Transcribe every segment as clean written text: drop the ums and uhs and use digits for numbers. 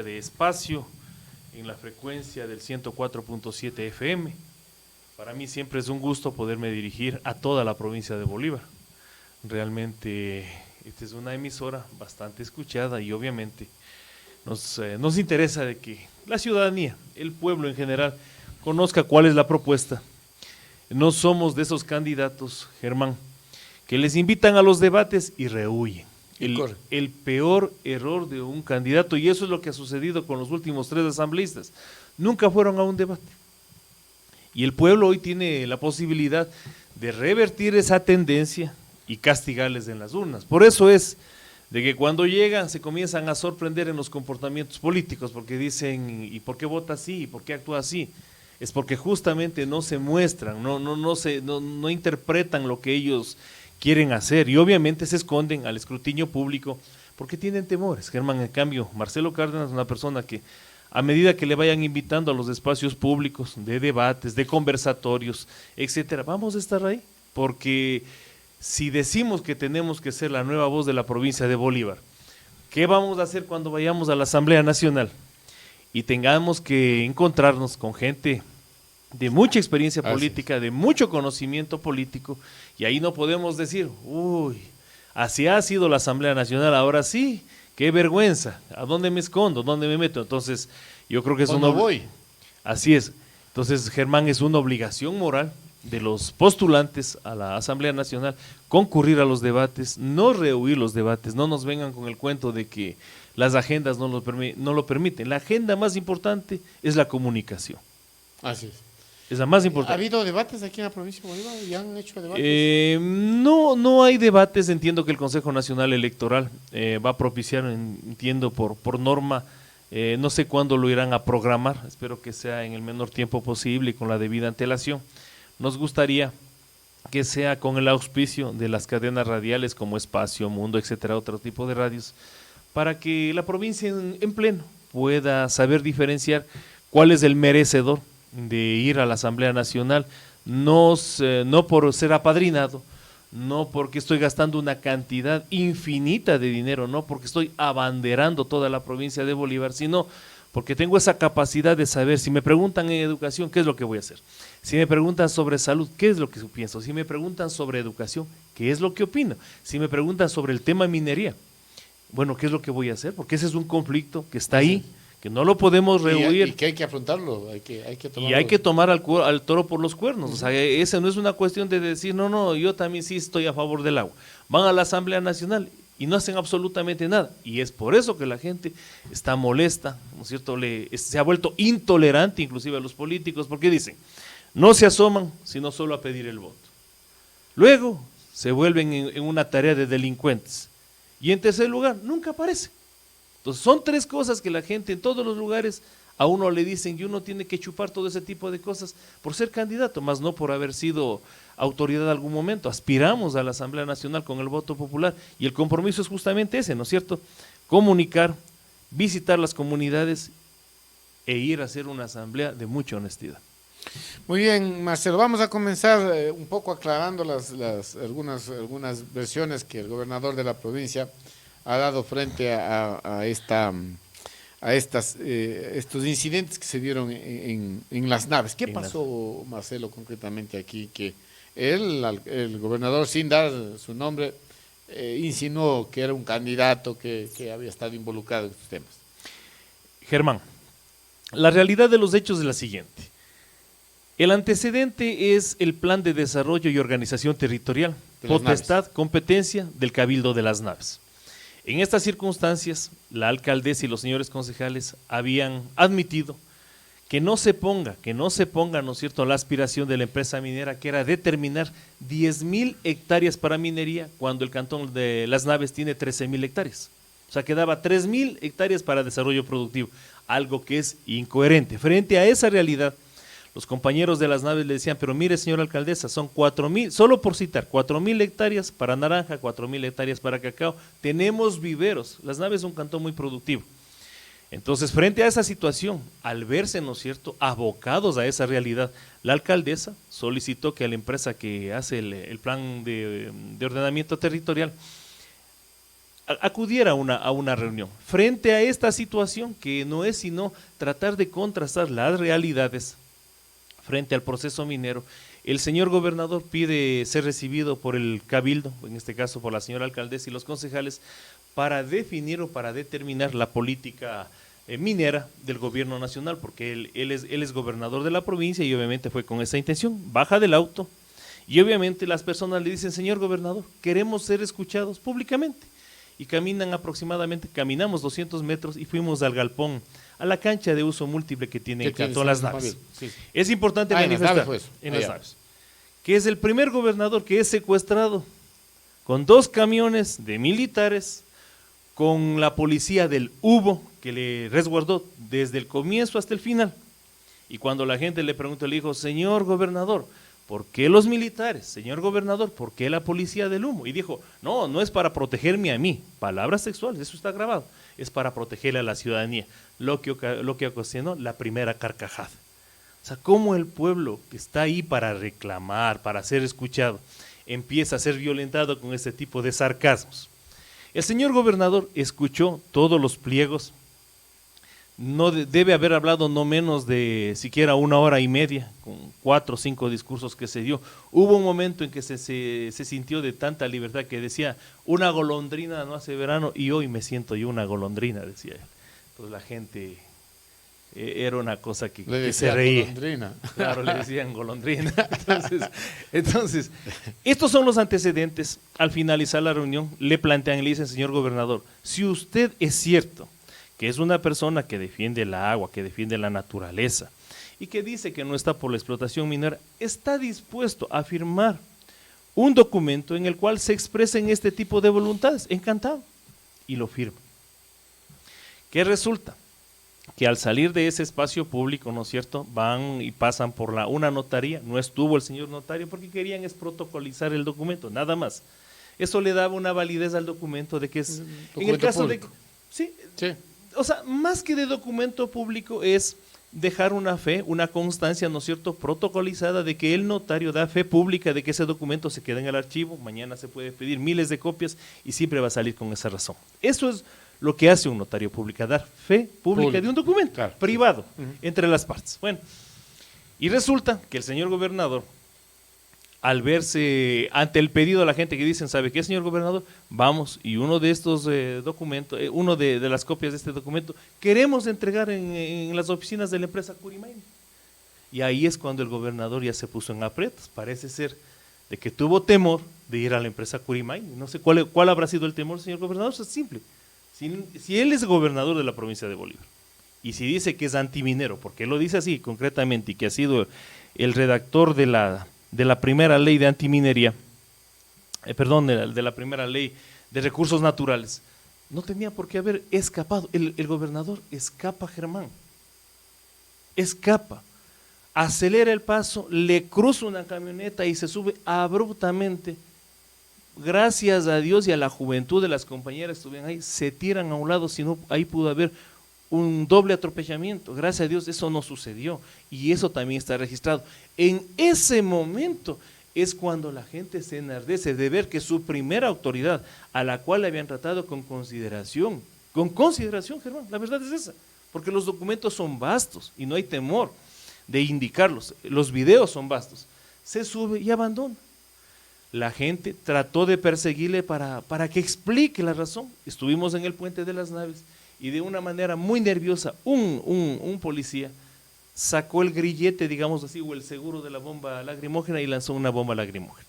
de espacio en la frecuencia del 104.7 FM. Para mí siempre es un gusto poderme dirigir a toda la provincia de Bolívar. Realmente esta es una emisora bastante escuchada y obviamente nos interesa de que la ciudadanía, el pueblo en general, conozca cuál es la propuesta. No somos de esos candidatos, Germán, que les invitan a los debates y rehuyen. El peor error de un candidato, y eso es lo que ha sucedido con los últimos 3 asambleístas, nunca fueron a un debate. Y el pueblo hoy tiene la posibilidad de revertir esa tendencia y castigarles en las urnas. Por eso es de que cuando llegan se comienzan a sorprender en los comportamientos políticos, porque dicen, ¿y por qué vota así? ¿Y por qué actúa así? Es porque justamente no se muestran, no interpretan lo que ellos quieren hacer y obviamente se esconden al escrutinio público porque tienen temores. Germán, en cambio, Marcelo Cárdenas es una persona que a medida que le vayan invitando a los espacios públicos, de debates, de conversatorios, etcétera, vamos a estar ahí, porque si decimos que tenemos que ser la nueva voz de la provincia de Bolívar, ¿qué vamos a hacer cuando vayamos a la Asamblea Nacional y tengamos que encontrarnos con gente de mucha experiencia política, de mucho conocimiento político, y ahí no podemos decir, uy, así ha sido la Asamblea Nacional, ahora sí, qué vergüenza, ¿a dónde me escondo? ¿Dónde me meto? Entonces, yo creo que es ¿Cuándo voy? Así es. Entonces, Germán, es una obligación moral de los postulantes a la Asamblea Nacional concurrir a los debates, no rehuir los debates, no nos vengan con el cuento de que las agendas no lo permiten. La agenda más importante es la comunicación. Así es. Es la más importante. ¿Ha habido debates aquí en la provincia de Bolívar? ¿Ya han hecho debates? No hay debates. Entiendo que el Consejo Nacional Electoral va a propiciar, entiendo por norma, no sé cuándo lo irán a programar, espero que sea en el menor tiempo posible y con la debida antelación. Nos gustaría que sea con el auspicio de las cadenas radiales como Espacio, Mundo, etcétera, otro tipo de radios, para que la provincia en pleno pueda saber diferenciar cuál es el merecedor de ir a la Asamblea Nacional, no por ser apadrinado, no porque estoy gastando una cantidad infinita de dinero, no porque estoy abanderando toda la provincia de Bolívar, sino porque tengo esa capacidad de saber, si me preguntan en educación, ¿qué es lo que voy a hacer? Si me preguntan sobre salud, ¿qué es lo que pienso? Si me preguntan sobre educación, ¿qué es lo que opino? Si me preguntan sobre el tema minería, bueno, ¿qué es lo que voy a hacer? Porque ese es un conflicto que está ahí, que no lo podemos rehuir. Y que hay que afrontarlo, hay que tomarlo. Y hay que tomar al toro por los cuernos. O sea, esa no es una cuestión de decir, no, yo también sí estoy a favor del agua. Van a la Asamblea Nacional y no hacen absolutamente nada. Y es por eso que la gente está molesta, ¿no es cierto? Se ha vuelto intolerante inclusive a los políticos, porque dicen, no se asoman sino solo a pedir el voto. Luego se vuelven en una tarea de delincuentes. Y en tercer lugar, nunca aparecen. Entonces son 3 cosas que la gente en todos los lugares a uno le dicen y uno tiene que chupar todo ese tipo de cosas por ser candidato, más no por haber sido autoridad en algún momento. Aspiramos a la Asamblea Nacional con el voto popular y el compromiso es justamente ese, ¿no es cierto? Comunicar, visitar las comunidades e ir a hacer una asamblea de mucha honestidad. Muy bien, Marcelo, vamos a comenzar un poco aclarando algunas versiones que el gobernador de la provincia ha dado frente a estos incidentes que se dieron en las naves. ¿Qué pasó, Marcelo, concretamente aquí? Que el gobernador, sin dar su nombre, insinuó que era un candidato que había estado involucrado en estos temas. Germán, la realidad de los hechos es la siguiente. El antecedente es el Plan de Desarrollo y Organización Territorial, potestad, competencia del Cabildo de las Naves. En estas circunstancias, la alcaldesa y los señores concejales habían admitido que no se ponga, ¿no es cierto?, la aspiración de la empresa minera, que era determinar 10,000 hectáreas para minería, cuando el cantón de Las Naves tiene 13,000 hectáreas. O sea, quedaba 3,000 hectáreas para desarrollo productivo, algo que es incoherente. Frente a esa realidad, los compañeros de Las Naves le decían, pero mire, señora alcaldesa, son 4,000, solo por citar, 4,000 hectáreas para naranja, 4,000 hectáreas para cacao, tenemos viveros. Las Naves es un cantón muy productivo. Entonces, frente a esa situación, al verse, ¿no es cierto?, abocados a esa realidad, la alcaldesa solicitó que a la empresa que hace el plan de ordenamiento territorial acudiera a una reunión. Frente a esta situación, que no es sino tratar de contrastar las realidades frente al proceso minero, el señor gobernador pide ser recibido por el cabildo, en este caso por la señora alcaldesa y los concejales, para definir o para determinar la política minera del gobierno nacional, porque él es gobernador de la provincia y obviamente fue con esa intención. Baja del auto y obviamente las personas le dicen: señor gobernador, queremos ser escuchados públicamente. Y caminamos 200 metros y fuimos al galpón, a la cancha de uso múltiple que tiene en Cantón Las Naves. Sí, sí. Es importante manifestar en Las Naves, que es el primer gobernador que es secuestrado con 2 camiones de militares, con la policía del Hubo, que le resguardó desde el comienzo hasta el final. Y cuando la gente le preguntó, le dijo: señor gobernador, ¿por qué los militares? Señor gobernador, ¿por qué la policía del Humo? Y dijo: no, no es para protegerme a mí, palabras sexuales, eso está grabado, es para protegerle a la ciudadanía, lo que ocasionó la primera carcajada. O sea, cómo el pueblo que está ahí para reclamar, para ser escuchado, empieza a ser violentado con este tipo de sarcasmos. El señor gobernador escuchó todos los pliegos, no debe haber hablado no menos de siquiera 1 hora y media, con 4 o 5 discursos que se dio. Hubo un momento en que se sintió de tanta libertad que decía: una golondrina no hace verano, y hoy me siento yo una golondrina, decía él. Entonces la gente, era una cosa que se reía. Golondrina. Claro, le decían golondrina. Entonces, estos son los antecedentes. Al finalizar la reunión, le plantean y le dicen: señor gobernador, si usted es cierto que es una persona que defiende el agua, que defiende la naturaleza y que dice que no está por la explotación minera, está dispuesto a firmar un documento en el cual se expresen este tipo de voluntades, encantado, y lo firma. ¿Qué resulta? Que al salir de ese espacio público, ¿no es cierto?, van y pasan por una notaría. No estuvo el señor notario porque querían protocolizar el documento, nada más. Eso le daba una validez al documento de que es, en el caso público. Sí. O sea, más que de documento público es dejar una fe, una constancia, ¿no es cierto?, protocolizada, de que el notario da fe pública de que ese documento se queda en el archivo, mañana se puede pedir miles de copias y siempre va a salir con esa razón. Eso es lo que hace un notario público, dar fe pública de un documento privado entre las partes. Bueno, y resulta que el señor gobernador, al verse ante el pedido de la gente que dicen: ¿sabe qué, señor gobernador? Vamos, y uno de estos documentos, uno de las copias de este documento, queremos entregar en las oficinas de la empresa Curimaini. Y ahí es cuando el gobernador ya se puso en aprietos. Parece ser de que tuvo temor de ir a la empresa Curimaini. No sé cuál habrá sido el temor, señor gobernador. Eso es simple. Si él es gobernador de la provincia de Bolívar y si dice que es antiminero, porque él lo dice así concretamente, y que ha sido el redactor de la primera ley de antiminería, de la primera ley de recursos naturales, no tenía por qué haber escapado. El gobernador escapa, Germán, escapa, acelera el paso, le cruza una camioneta y se sube abruptamente. Gracias a Dios y a la juventud de las compañeras que estuvieron ahí, se tiran a un lado, si no, ahí pudo haber un doble atropellamiento. Gracias a Dios eso no sucedió, y eso también está registrado. En ese momento es cuando la gente se enardece de ver que su primera autoridad, a la cual le habían tratado con consideración, Germán, la verdad es esa, porque los documentos son vastos y no hay temor de indicarlos, los videos son vastos, se sube y abandona. La gente trató de perseguirle para que explique la razón. Estuvimos en el puente de las Naves y de una manera muy nerviosa un policía sacó el grillete, digamos así, o el seguro de la bomba lacrimógena y lanzó una bomba lacrimógena.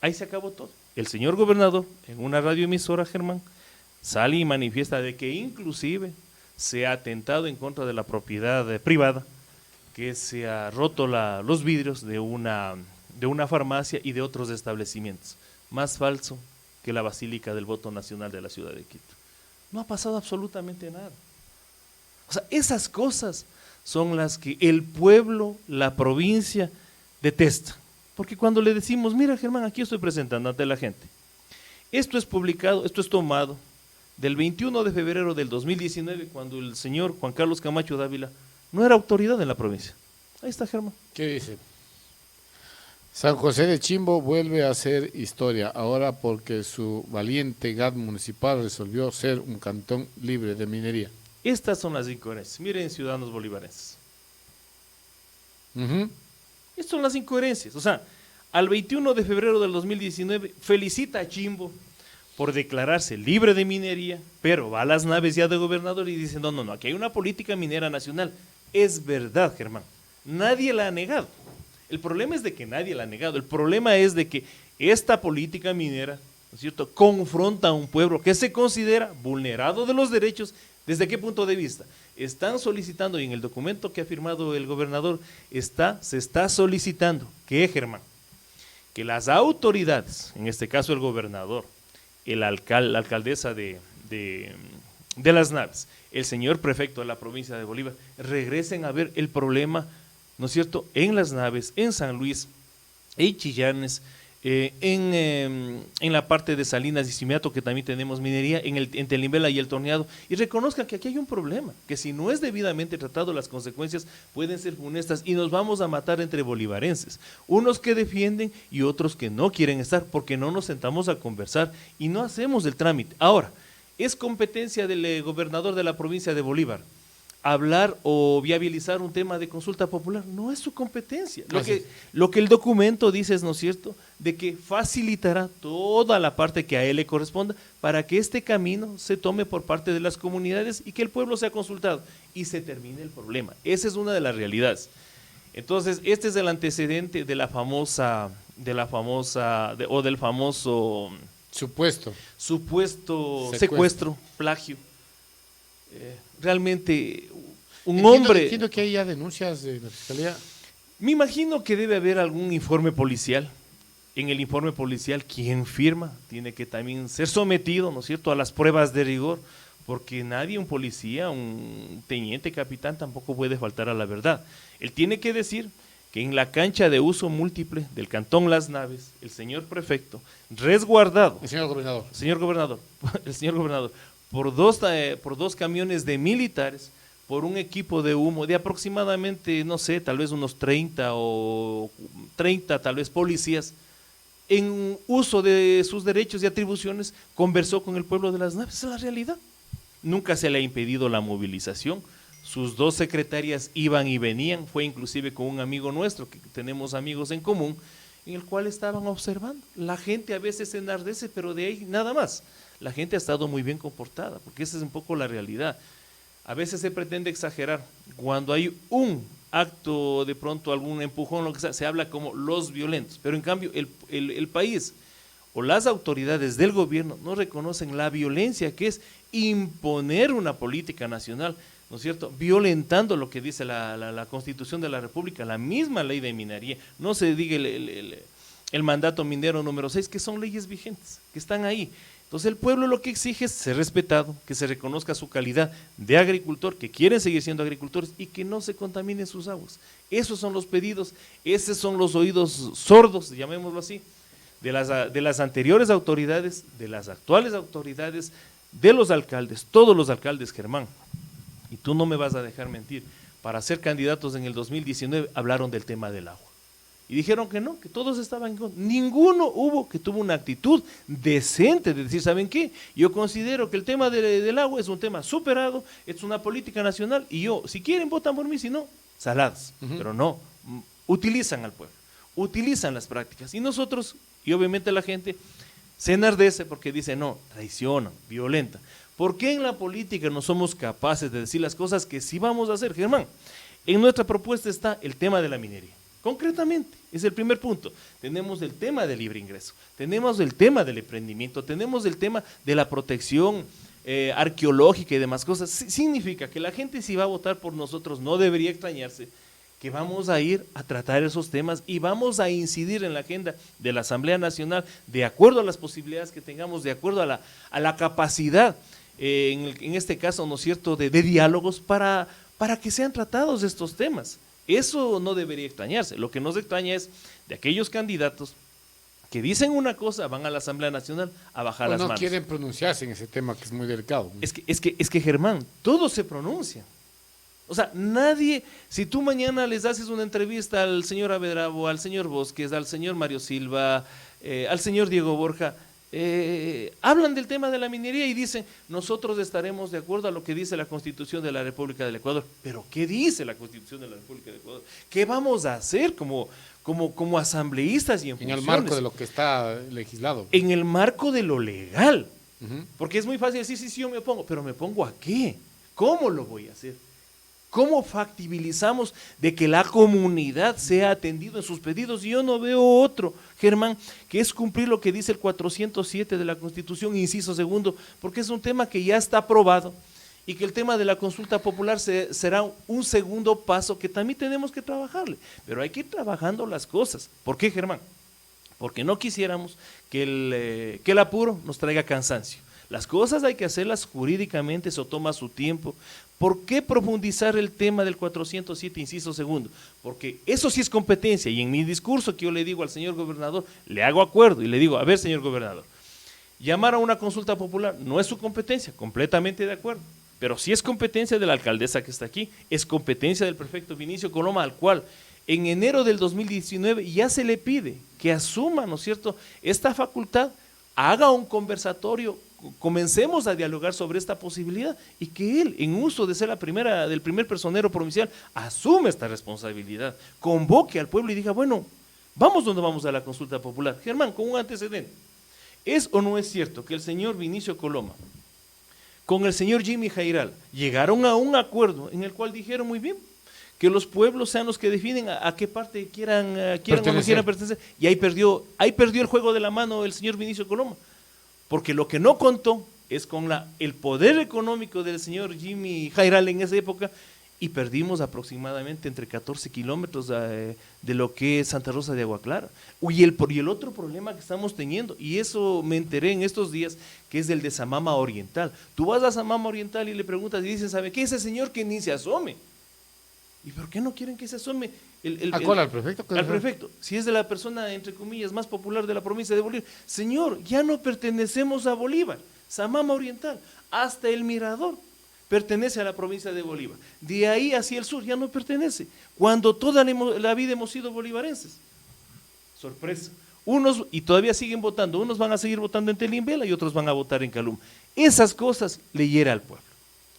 Ahí se acabó todo. El señor gobernador, en una radioemisora, Germán, sale y manifiesta de que inclusive se ha atentado en contra de la propiedad privada, que se ha roto los vidrios de una farmacia y de otros establecimientos. Más falso que la Basílica del Voto Nacional de la ciudad de Quito. No ha pasado absolutamente nada. O sea, esas cosas son las que el pueblo, la provincia, detesta. Porque cuando le decimos: mira, Germán, aquí estoy presentando ante la gente, esto es publicado, esto es tomado del 21 de febrero del 2019, cuando el señor Juan Carlos Camacho Dávila no era autoridad en la provincia. Ahí está, Germán. ¿Qué dice? San José de Chimbo vuelve a hacer historia, ahora porque su valiente GAT municipal resolvió ser un cantón libre de minería. Estas son las incoherencias. Miren, ciudadanos bolivarenses. Estas son las incoherencias. O sea, al 21 de febrero del 2019 felicita a Chimbo por declararse libre de minería, pero va a las naves ya de gobernador y dice, no, aquí hay una política minera nacional. Es verdad, Germán, nadie la ha negado. El problema es de que nadie la ha negado, el problema es de que esta política minera, ¿no es cierto?, confronta a un pueblo que se considera vulnerado de los derechos. ¿Desde qué punto de vista? Están solicitando, y en el documento que ha firmado el gobernador, se está solicitando que, Germán, que las autoridades, en este caso el gobernador, la alcaldesa de las Naves, el señor prefecto de la provincia de Bolívar, regresen a ver el problema, ¿no es cierto?, en las Naves, en San Luis, en Chillanes, en la parte de Salinas y Cimiato, que también tenemos minería, en Telimbela y El Torneado, y reconozcan que aquí hay un problema, que si no es debidamente tratado, las consecuencias pueden ser funestas y nos vamos a matar entre bolivarenses, unos que defienden y otros que no quieren estar, porque no nos sentamos a conversar y no hacemos el trámite. Ahora, es competencia del gobernador de la provincia de Bolívar hablar o viabilizar un tema de consulta popular, no es su competencia. Lo que el documento dice es, ¿no es cierto?, de que facilitará toda la parte que a él le corresponda para que este camino se tome por parte de las comunidades y que el pueblo sea consultado y se termine el problema. Esa es una de las realidades. Entonces, este es el antecedente de del famoso supuesto secuestro, plagio. Realmente Entiendo que hay ya denuncias de la fiscalía. Me imagino que debe haber algún informe policial. En el informe policial, quien firma tiene que también ser sometido, ¿no es cierto?, a las pruebas de rigor, porque nadie, un policía, un teniente, capitán, tampoco puede faltar a la verdad. Él tiene que decir que en la cancha de uso múltiple del Cantón Las Naves, el señor prefecto, resguardado, el señor gobernador, por dos camiones de militares, por un equipo de humo de aproximadamente, no sé, tal vez unos 30 tal vez policías, en uso de sus derechos y atribuciones, conversó con el pueblo de Las Naves. Esa es la realidad. Nunca se le ha impedido la movilización. Sus dos secretarias iban y venían, fue inclusive con un amigo nuestro, que tenemos amigos en común, en el cual estaban observando. La gente a veces se enardece, pero de ahí nada más. La gente ha estado muy bien comportada, porque esa es un poco la realidad. A veces se pretende exagerar. Cuando hay un acto, de pronto algún empujón, lo que sea, se habla como los violentos, pero en cambio el país o las autoridades del gobierno no reconocen la violencia que es imponer una política nacional, ¿no es cierto?, violentando lo que dice la Constitución de la República, la misma ley de minería. No se diga el mandato minero número 6, que son leyes vigentes, que están ahí. Entonces el pueblo lo que exige es ser respetado, que se reconozca su calidad de agricultor, que quieren seguir siendo agricultores y que no se contaminen sus aguas. Esos son los pedidos, esos son los oídos sordos, llamémoslo así, de las anteriores autoridades, de las actuales autoridades, de los alcaldes, todos los alcaldes, Germán. Y tú no me vas a dejar mentir, para ser candidatos en el 2019 hablaron del tema del agua. Y dijeron que no, que todos estaban en contra. Ninguno hubo que tuvo una actitud decente de decir, ¿saben qué? Yo considero que el tema del agua es un tema superado, es una política nacional y yo, si quieren votan por mí, si no, saladas. Pero no, utilizan al pueblo, utilizan las prácticas. Y nosotros, y obviamente la gente, se enardece porque dice, no, traicionan, violentan. ¿Por qué en la política no somos capaces de decir las cosas que sí vamos a hacer, Germán? En nuestra propuesta está el tema de la minería. Concretamente, es el primer punto. Tenemos el tema del libre ingreso, tenemos el tema del emprendimiento, tenemos el tema de la protección arqueológica y demás cosas. Significa que la gente, si va a votar por nosotros, no debería extrañarse que vamos a ir a tratar esos temas y vamos a incidir en la agenda de la Asamblea Nacional de acuerdo a las posibilidades que tengamos, de acuerdo a la capacidad, en este caso, ¿no es cierto?, de diálogos para que sean tratados estos temas. Eso no debería extrañarse. Lo que nos extraña es de aquellos candidatos que dicen una cosa, van a la Asamblea Nacional a bajar las manos. No quieren pronunciarse en ese tema que es muy delicado. Es que Germán, todos se pronuncian. O sea, nadie, si tú mañana les haces una entrevista al señor Abedrabo, al señor Bosques, al señor Mario Silva, al señor Diego Borja, hablan del tema de la minería y dicen, nosotros estaremos de acuerdo a lo que dice la Constitución de la República del Ecuador. Pero ¿qué dice la Constitución de la República del Ecuador? ¿Qué vamos a hacer como asambleístas y en funciones? En el marco de lo que está legislado. En el marco de lo legal. Porque es muy fácil decir, sí, yo me opongo, pero ¿me opongo a qué? ¿Cómo lo voy a hacer? ¿Cómo factibilizamos de que la comunidad sea atendido en sus pedidos? Y yo no veo otro, Germán, que es cumplir lo que dice el 407 de la Constitución, inciso segundo, porque es un tema que ya está aprobado y que el tema de la consulta popular será un segundo paso que también tenemos que trabajarle. Pero hay que ir trabajando las cosas. ¿Por qué, Germán? Porque no quisiéramos que el apuro nos traiga cansancio. Las cosas hay que hacerlas jurídicamente, eso toma su tiempo. ¿Por qué profundizar el tema del 407, inciso segundo? Porque eso sí es competencia, y en mi discurso que yo le digo al señor gobernador, le hago acuerdo y le digo, a ver, señor gobernador, llamar a una consulta popular no es su competencia, completamente de acuerdo, pero sí es competencia de la alcaldesa que está aquí, es competencia del prefecto Vinicio Coloma, al cual en enero del 2019 ya se le pide que asuma, ¿no es cierto?, esta facultad, haga un conversatorio, comencemos a dialogar sobre esta posibilidad y que él, en uso de ser del primer personero provincial, asume esta responsabilidad, convoque al pueblo y diga, bueno, vamos donde vamos a la consulta popular. Germán, con un antecedente, ¿es o no es cierto que el señor Vinicio Coloma con el señor Jimmy Jairal llegaron a un acuerdo en el cual dijeron muy bien, que los pueblos sean los que definen a qué parte quieran o no quieran pertenecer? Y ahí perdió el juego de la mano el señor Vinicio Coloma, porque lo que no contó es con el poder económico del señor Jimmy Jairal en esa época, y perdimos aproximadamente entre 14 kilómetros de lo que es Santa Rosa de Agua Clara. Y el otro problema que estamos teniendo, y eso me enteré en estos días, que es el de Samama Oriental. Tú vas a Samama Oriental y le preguntas y dicen, ¿sabe qué? Ese señor que ni se asome. ¿Y por qué no quieren que se asome? ¿Al prefecto? Al prefecto, si es de la persona, entre comillas, más popular de la provincia de Bolívar. Señor, ya no pertenecemos a Bolívar, Samama Oriental, hasta el Mirador pertenece a la provincia de Bolívar. De ahí hacia el sur ya no pertenece, cuando toda la vida hemos sido bolivarenses. Sorpresa. Unos, y todavía siguen votando, unos van a seguir votando en Telimbela y otros van a votar en Caluma. Esas cosas le hiera al pueblo.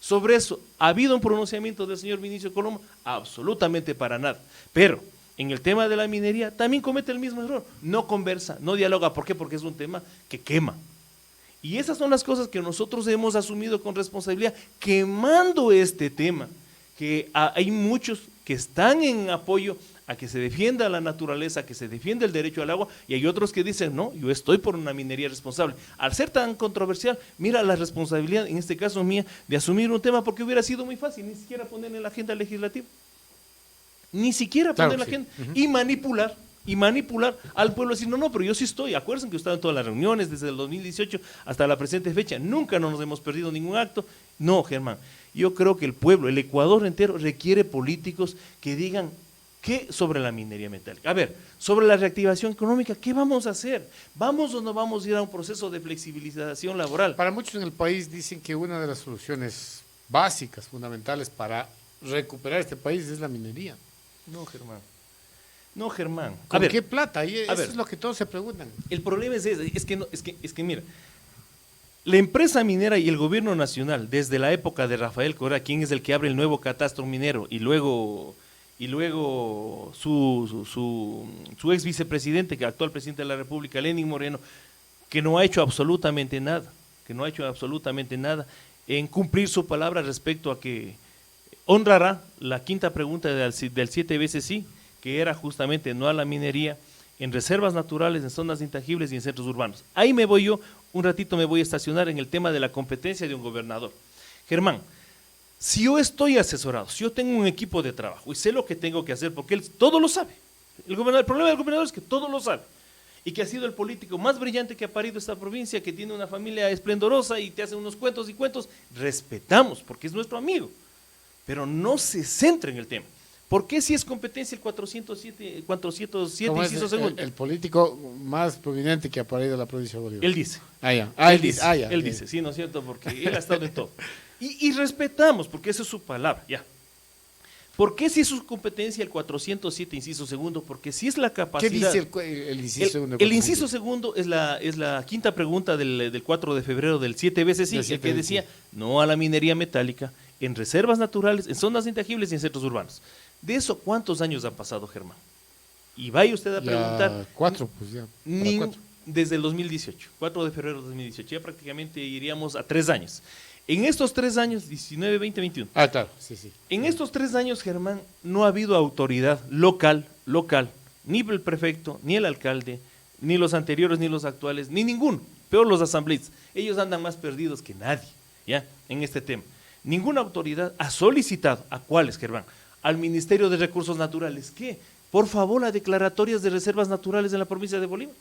Sobre eso, ¿ha habido un pronunciamiento del señor Vinicio Coloma? Absolutamente para nada. Pero en el tema de la minería también comete el mismo error. No conversa, no dialoga. ¿Por qué? Porque es un tema que quema. Y esas son las cosas que nosotros hemos asumido con responsabilidad, quemando este tema, que hay muchos que están en apoyo a que se defienda la naturaleza, que se defienda el derecho al agua, y hay otros que dicen, no, yo estoy por una minería responsable. Al ser tan controversial, mira la responsabilidad, en este caso mía, de asumir un tema, porque hubiera sido muy fácil, ni siquiera poner en la agenda legislativa, ni siquiera poner en la agenda, y manipular al pueblo, decir, no, pero yo sí estoy. Acuérdense que he estado en todas las reuniones desde el 2018 hasta la presente fecha, nunca nos hemos perdido ningún acto. No, Germán, yo creo que el pueblo, el Ecuador entero, requiere políticos que digan qué sobre la minería metálica. A ver, sobre la reactivación económica, ¿qué vamos a hacer? ¿Vamos o no vamos a ir a un proceso de flexibilización laboral? Para muchos en el país dicen que una de las soluciones básicas, fundamentales para recuperar este país es la minería. No, Germán. No, Germán. ¿Con qué plata? Eso es lo que todos se preguntan. El problema es ese, es que mira, la empresa minera y el gobierno nacional, desde la época de Rafael Correa, quien es el que abre el nuevo catastro minero, y luego su ex vicepresidente, que actual presidente de la República, Lenín Moreno, que no ha hecho absolutamente nada en cumplir su palabra respecto a que honrará la quinta pregunta del 7 veces sí, que era justamente no a la minería en reservas naturales, en zonas intangibles y en centros urbanos. Ahí me voy yo, un ratito me voy a estacionar en el tema de la competencia de un gobernador. Germán, si yo estoy asesorado, si yo tengo un equipo de trabajo y sé lo que tengo que hacer, porque él todo lo sabe, el problema del gobernador es que todo lo sabe, y que ha sido el político más brillante que ha parido esta provincia, que tiene una familia esplendorosa y te hace unos cuentos y cuentos, respetamos, porque es nuestro amigo, pero no se centra en el tema. ¿Por qué si es competencia el 407 inciso segundo? El político más prominente que ha parido la provincia de Bolívar. Él dice. Él dice, sí, ¿no es cierto? Porque él ha estado en todo. Y respetamos, porque esa es su palabra, ya. ¿Por qué si es su competencia el 407, inciso segundo? Porque si es la capacidad... ¿Qué dice el inciso segundo? El inciso segundo es la quinta pregunta del 4 de febrero del 7 veces sí, el que decía no a la minería metálica en reservas naturales, en zonas intangibles y en centros urbanos. De eso, ¿cuántos años han pasado, Germán? Y vaya usted a preguntar... 4, pues ya. Desde el 2018, 4 de febrero de 2018, ya prácticamente iríamos a 3 años. En estos 3 años, 19, 20, 21. Ah, claro, sí. En estos 3 años, Germán, no ha habido autoridad local, ni el prefecto, ni el alcalde, ni los anteriores, ni los actuales, ni ninguno, peor los asambleístas. Ellos andan más perdidos que nadie, ¿ya? En este tema. Ninguna autoridad ha solicitado, ¿a cuáles, Germán? Al Ministerio de Recursos Naturales, ¿qué? Por favor, las declaratorias de reservas naturales en la provincia de Bolívar.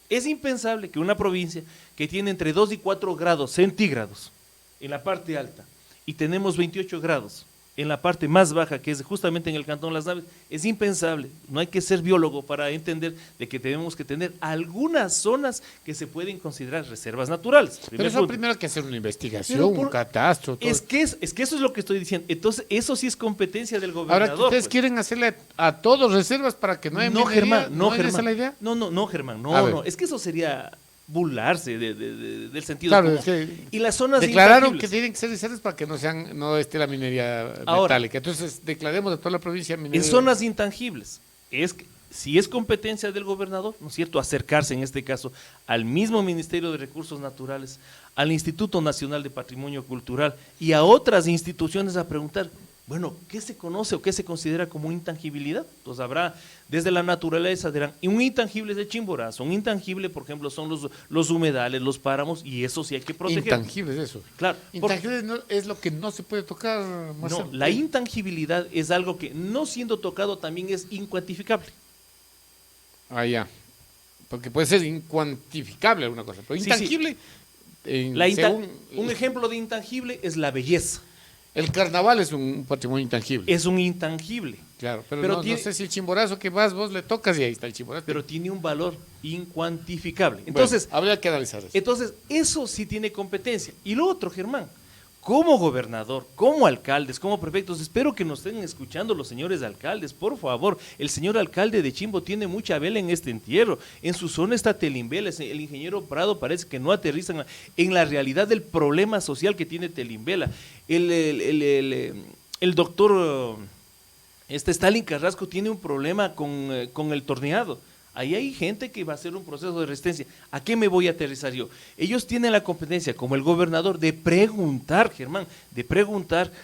Es impensable que una provincia que tiene entre 2 y 4 grados centígrados en la parte alta y tenemos 28 grados en la parte más baja, que es justamente en el Cantón Las Naves, es impensable. No hay que ser biólogo para entender de que tenemos que tener algunas zonas que se pueden considerar reservas naturales. Pero eso primero hay que hacer una investigación, un catastro. Todo. Es que eso es lo que estoy diciendo. Entonces, eso sí es competencia del gobernador. Ahora, ¿ustedes quieren hacerle a todos reservas para que no haya minería? Germán, ¿No es esa la idea? No, Germán, no. Es que eso sería burlarse del sentido común. Y las zonas declararon que tienen que ser reservas para que no esté la minería metálica. Entonces, declaremos de toda la provincia minería. En zonas intangibles, si es competencia del gobernador, ¿no es cierto?, acercarse en este caso al mismo Ministerio de Recursos Naturales, al Instituto Nacional de Patrimonio Cultural y a otras instituciones a preguntar, bueno, ¿qué se conoce o qué se considera como intangibilidad? Entonces habrá, desde la naturaleza dirán, y un intangible es el Chimborazo, un intangible, por ejemplo, son los humedales, los páramos, y eso sí hay que proteger. Intangible es eso. Claro. Intangible es lo que no se puede tocar, Marcelo. No, la intangibilidad es algo que, no siendo tocado, también es incuantificable. Ah, ya. Porque puede ser incuantificable alguna cosa, pero intangible... Sí. Un ejemplo de intangible es la belleza. El carnaval es un patrimonio intangible. Es un intangible. Claro, pero no sé si el Chimborazo que vos le tocas y ahí está el Chimborazo. Pero tiene un valor incuantificable. Entonces, bueno, habría que analizar eso. Entonces, eso sí tiene competencia. Y lo otro, Germán, como gobernador, como alcaldes, como prefectos, espero que nos estén escuchando los señores alcaldes, por favor. El señor alcalde de Chimbo tiene mucha vela en este entierro. En su zona está Telimbela, el ingeniero Prado parece que no aterriza en la realidad del problema social que tiene Telimbela. El doctor Stalin Carrasco tiene un problema con el torneado. Ahí hay gente que va a hacer un proceso de resistencia. ¿A qué me voy a aterrizar yo? Ellos tienen la competencia, como el gobernador, de preguntar, Germán,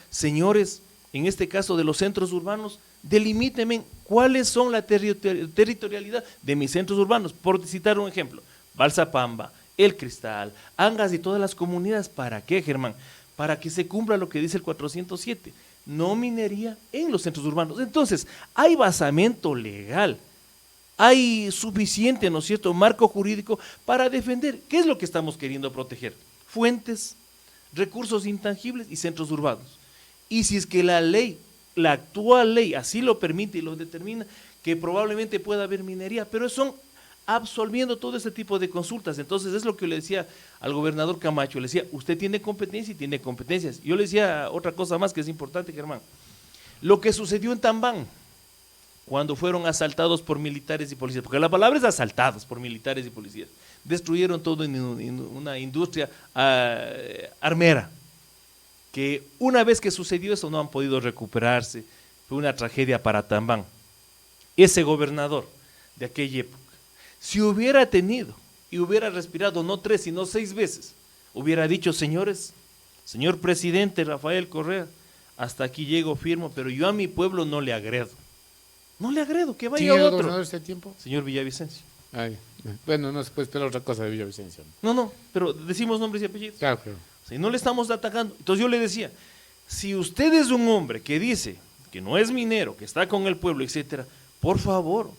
señores, en este caso de los centros urbanos, delimíteme cuáles son la territorialidad de mis centros urbanos. Por citar un ejemplo, Balsapamba, El Cristal, Angas y todas las comunidades. ¿Para qué, Germán? Para que se cumpla lo que dice el 407, no minería en los centros urbanos. Entonces, hay basamento legal. Hay suficiente, ¿no es cierto?, marco jurídico para defender. ¿Qué es lo que estamos queriendo proteger? Fuentes, recursos intangibles y centros urbanos. Y si es que la actual ley así lo permite y lo determina, que probablemente pueda haber minería, pero son absolviendo todo ese tipo de consultas. Entonces es lo que le decía al gobernador Camacho, le decía, usted tiene competencia y tiene competencias. Yo le decía otra cosa más que es importante, Germán. Lo que sucedió en Tambán, cuando fueron asaltados por militares y policías, porque la palabra es asaltados por militares y policías, destruyeron todo en una industria armera, que una vez que sucedió eso no han podido recuperarse, fue una tragedia para Tambán. Ese gobernador de aquella época, si hubiera tenido y hubiera respirado no 3 sino 6 veces, hubiera dicho, señores, señor presidente Rafael Correa, hasta aquí llego, firmo, pero yo a mi pueblo no le agredo. No le agredo, que vaya otro. ¿Gobernador este tiempo? Señor Villavicencio. Ay, bueno, no se puede esperar otra cosa de Villavicencio. No, pero decimos nombres y apellidos. Claro. Si no le estamos atacando. Entonces yo le decía, si usted es un hombre que dice que no es minero, que está con el pueblo, etcétera, por favor,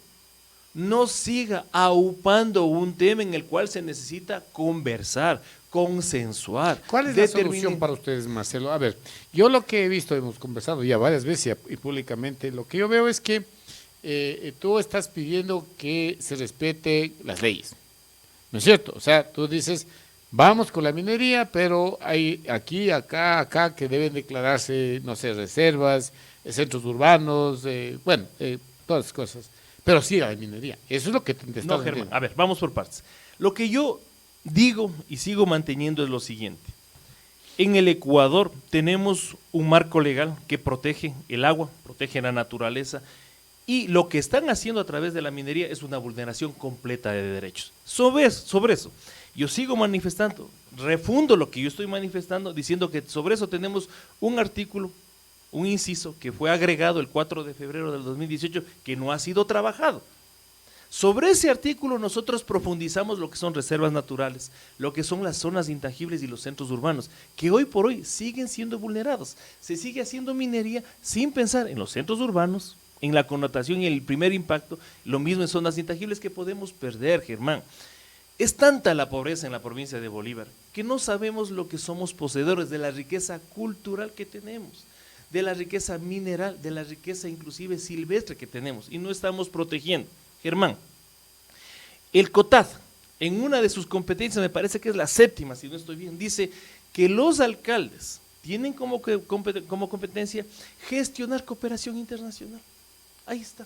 no siga aupando un tema en el cual se necesita conversar, consensuar. ¿Cuál es la solución para ustedes, Marcelo? A ver, yo lo que he visto, hemos conversado ya varias veces y públicamente, lo que yo veo es que tú estás pidiendo que se respete las leyes, ¿no es cierto? O sea, tú dices, vamos con la minería, pero hay aquí, acá, que deben declararse, no sé, reservas, centros urbanos, todas esas cosas. Pero sí hay minería. Eso es lo que te No, estaba Germán, diciendo. a ver, vamos por partes. Lo que yo digo y sigo manteniendo es lo siguiente. En el Ecuador tenemos un marco legal que protege el agua, protege la naturaleza, y lo que están haciendo a través de la minería es una vulneración completa de derechos. Sobre eso, yo sigo manifestando, refundo lo que yo estoy manifestando, diciendo que sobre eso tenemos un artículo, un inciso que fue agregado el 4 de febrero del 2018 que no ha sido trabajado. Sobre ese artículo nosotros profundizamos lo que son reservas naturales, lo que son las zonas intangibles y los centros urbanos, que hoy por hoy siguen siendo vulnerados. Se sigue haciendo minería sin pensar en los centros urbanos, en la connotación y el primer impacto, lo mismo en zonas intangibles que podemos perder, Germán. Es tanta la pobreza en la provincia de Bolívar que no sabemos lo que somos poseedores de la riqueza cultural que tenemos, de la riqueza mineral, de la riqueza inclusive silvestre que tenemos y no estamos protegiendo. Germán, el COTAD, en una de sus competencias, me parece que es la 7ª, si no estoy bien, dice que los alcaldes tienen como competencia gestionar cooperación internacional. Ahí está,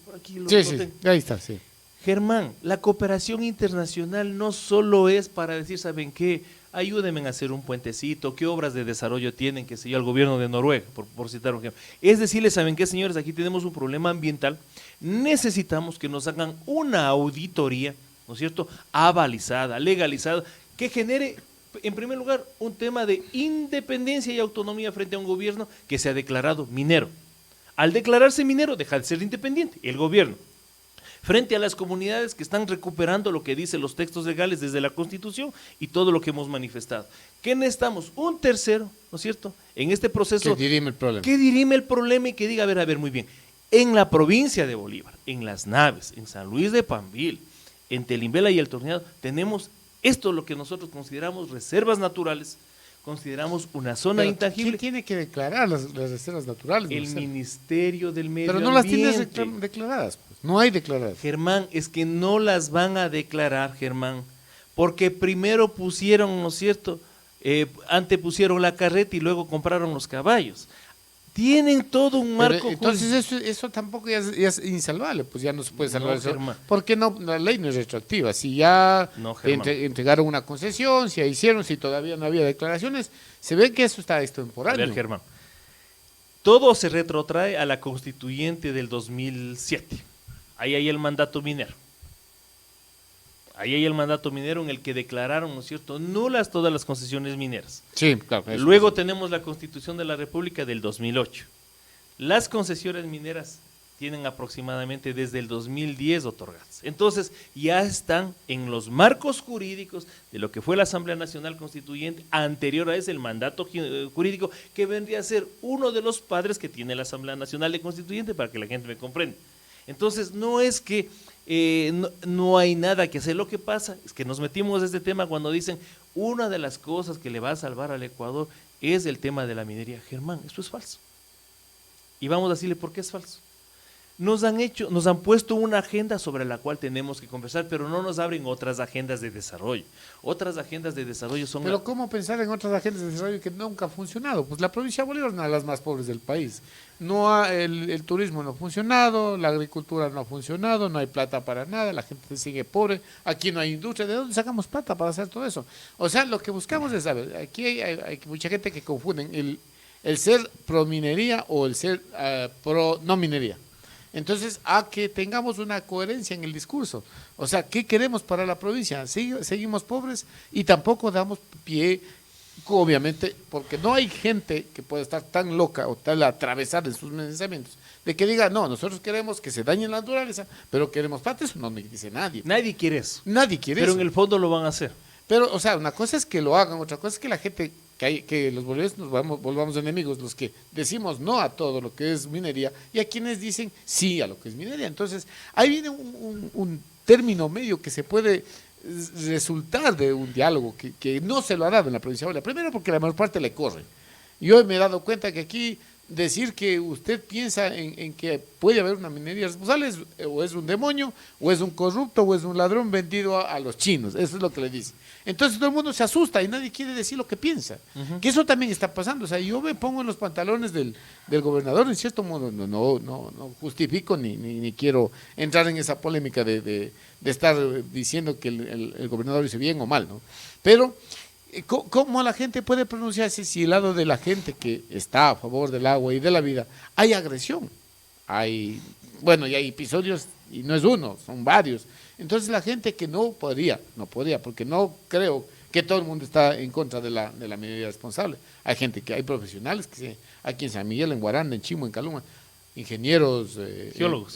por aquí lo Sí, ahí está, sí. Germán, la cooperación internacional no solo es para decir, ¿saben qué? Ayúdenme a hacer un puentecito, qué obras de desarrollo tienen, que sé yo, el gobierno de Noruega, por citar un ejemplo. Es decirles, ¿saben qué, señores? Aquí tenemos un problema ambiental, necesitamos que nos hagan una auditoría, ¿no es cierto?, avalizada, legalizada, que genere, en primer lugar, un tema de independencia y autonomía frente a un gobierno que se ha declarado minero. Al declararse minero, deja de ser independiente, el gobierno. Frente a las comunidades que están recuperando lo que dicen los textos legales desde la Constitución y todo lo que hemos manifestado. ¿Qué necesitamos? Un tercero, ¿no es cierto?, en este proceso. Que dirime el problema. Que dirime el problema y que diga, a ver, muy bien, en la provincia de Bolívar, en Las Naves, en San Luis de Panvil, en Telimbela y El Torneado, tenemos esto lo que nosotros consideramos reservas naturales, consideramos una zona Pero intangible. ¿quién tiene que declarar las reservas naturales? El Ministerio del Medio Pero Ambiente. no las tienes declaradas, pues. No hay declaradas. Germán, es que no las van a declarar, Germán, porque primero pusieron, ¿no es cierto?, antepusieron la carreta y luego compraron los caballos. Tienen todo un marco. Pero, entonces eso tampoco ya es insalvable, pues ya no se puede salvar eso. Germán. ¿Por qué no? La ley no es retroactiva. Si ya entregaron una concesión, si ya hicieron, si todavía no había declaraciones, se ve que eso está extemporáneo. A ver, Germán, todo se retrotrae a la constituyente del 2007. Ahí hay el mandato minero. Ahí hay el mandato minero en el que declararon, ¿no es cierto?, nulas todas las concesiones mineras. Sí, claro. Luego tenemos la Constitución de la República del 2008. Las concesiones mineras tienen aproximadamente desde el 2010 otorgadas. Entonces, ya están en los marcos jurídicos de lo que fue la Asamblea Nacional Constituyente, anterior a ese el mandato jurídico, que vendría a ser uno de los padres que tiene la Asamblea Nacional de Constituyente, para que la gente me comprenda. Entonces, no es que no hay nada que hacer. Lo que pasa es que nos metimos a este tema cuando dicen una de las cosas que le va a salvar al Ecuador es el tema de la minería. Germán, eso es falso. Y vamos a decirle por qué es falso. Nos han puesto una agenda sobre la cual tenemos que conversar, pero no nos abren otras agendas de desarrollo. Otras agendas de desarrollo son... Pero ¿cómo pensar en otras agendas de desarrollo que nunca ha funcionado? Pues la provincia de Bolívar es una de las más pobres del país. El turismo no ha funcionado, la agricultura no ha funcionado, no hay plata para nada, la gente sigue pobre, aquí no hay industria. ¿De dónde sacamos plata para hacer todo eso? O sea, lo que buscamos es, saber, aquí hay mucha gente que confunden el ser pro minería o el ser pro no minería. Entonces, a que tengamos una coherencia en el discurso. O sea, ¿qué queremos para la provincia? Seguimos pobres y tampoco damos pie, obviamente, porque no hay gente que pueda estar tan loca o tan atravesada en sus pensamientos, de que diga, no, nosotros queremos que se dañe la naturaleza, pero queremos paz. Eso no me dice nadie. Nadie quiere eso. Nadie quiere pero eso. Pero en el fondo lo van a hacer. Pero, o sea, una cosa es que lo hagan, otra cosa es que la gente... Que los bolivianos nos volvamos enemigos, los que decimos no a todo lo que es minería y a quienes dicen sí a lo que es minería. Entonces, ahí viene un término medio que se puede resultar de un diálogo que no se lo ha dado en la provincia de Bolívar. Primero porque la mayor parte le corre. Yo me he dado cuenta que aquí decir que usted piensa en que puede haber una minería responsable o es un demonio, o es un corrupto, o es un ladrón vendido a los chinos. Eso es lo que le dice. Entonces todo el mundo se asusta y nadie quiere decir lo que piensa. Que eso también está pasando. O sea, yo me pongo en los pantalones del gobernador, en cierto modo, no justifico ni quiero entrar en esa polémica de estar diciendo que el gobernador hizo bien o mal, ¿no? Pero ¿cómo la gente puede pronunciarse si al lado de la gente que está a favor del agua y de la vida hay agresión? Bueno, y hay episodios, y no es uno, son varios. Entonces la gente que no podría, porque no creo que todo el mundo está en contra de la minería responsable. Hay hay profesionales, aquí en San Miguel, en Guaranda, en Chimo, en Caluma, ingenieros,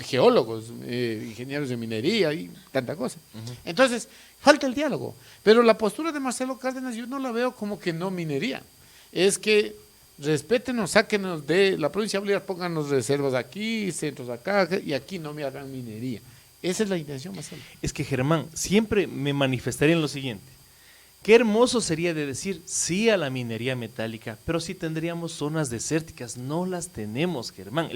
geólogos, ingenieros de minería y tanta cosa. Entonces, falta el diálogo. Pero la postura de Marcelo Cárdenas yo no la veo como que no minería. Es que respétenos, sáquenos de la provincia de Bolívar, pónganos reservas aquí, centros acá, y aquí no me hagan minería. Esa es la intención, Marcelo. Es que, Germán, siempre me manifestaré en lo siguiente. Qué hermoso sería de decir sí a la minería metálica, pero sí tendríamos zonas desérticas. No las tenemos, Germán.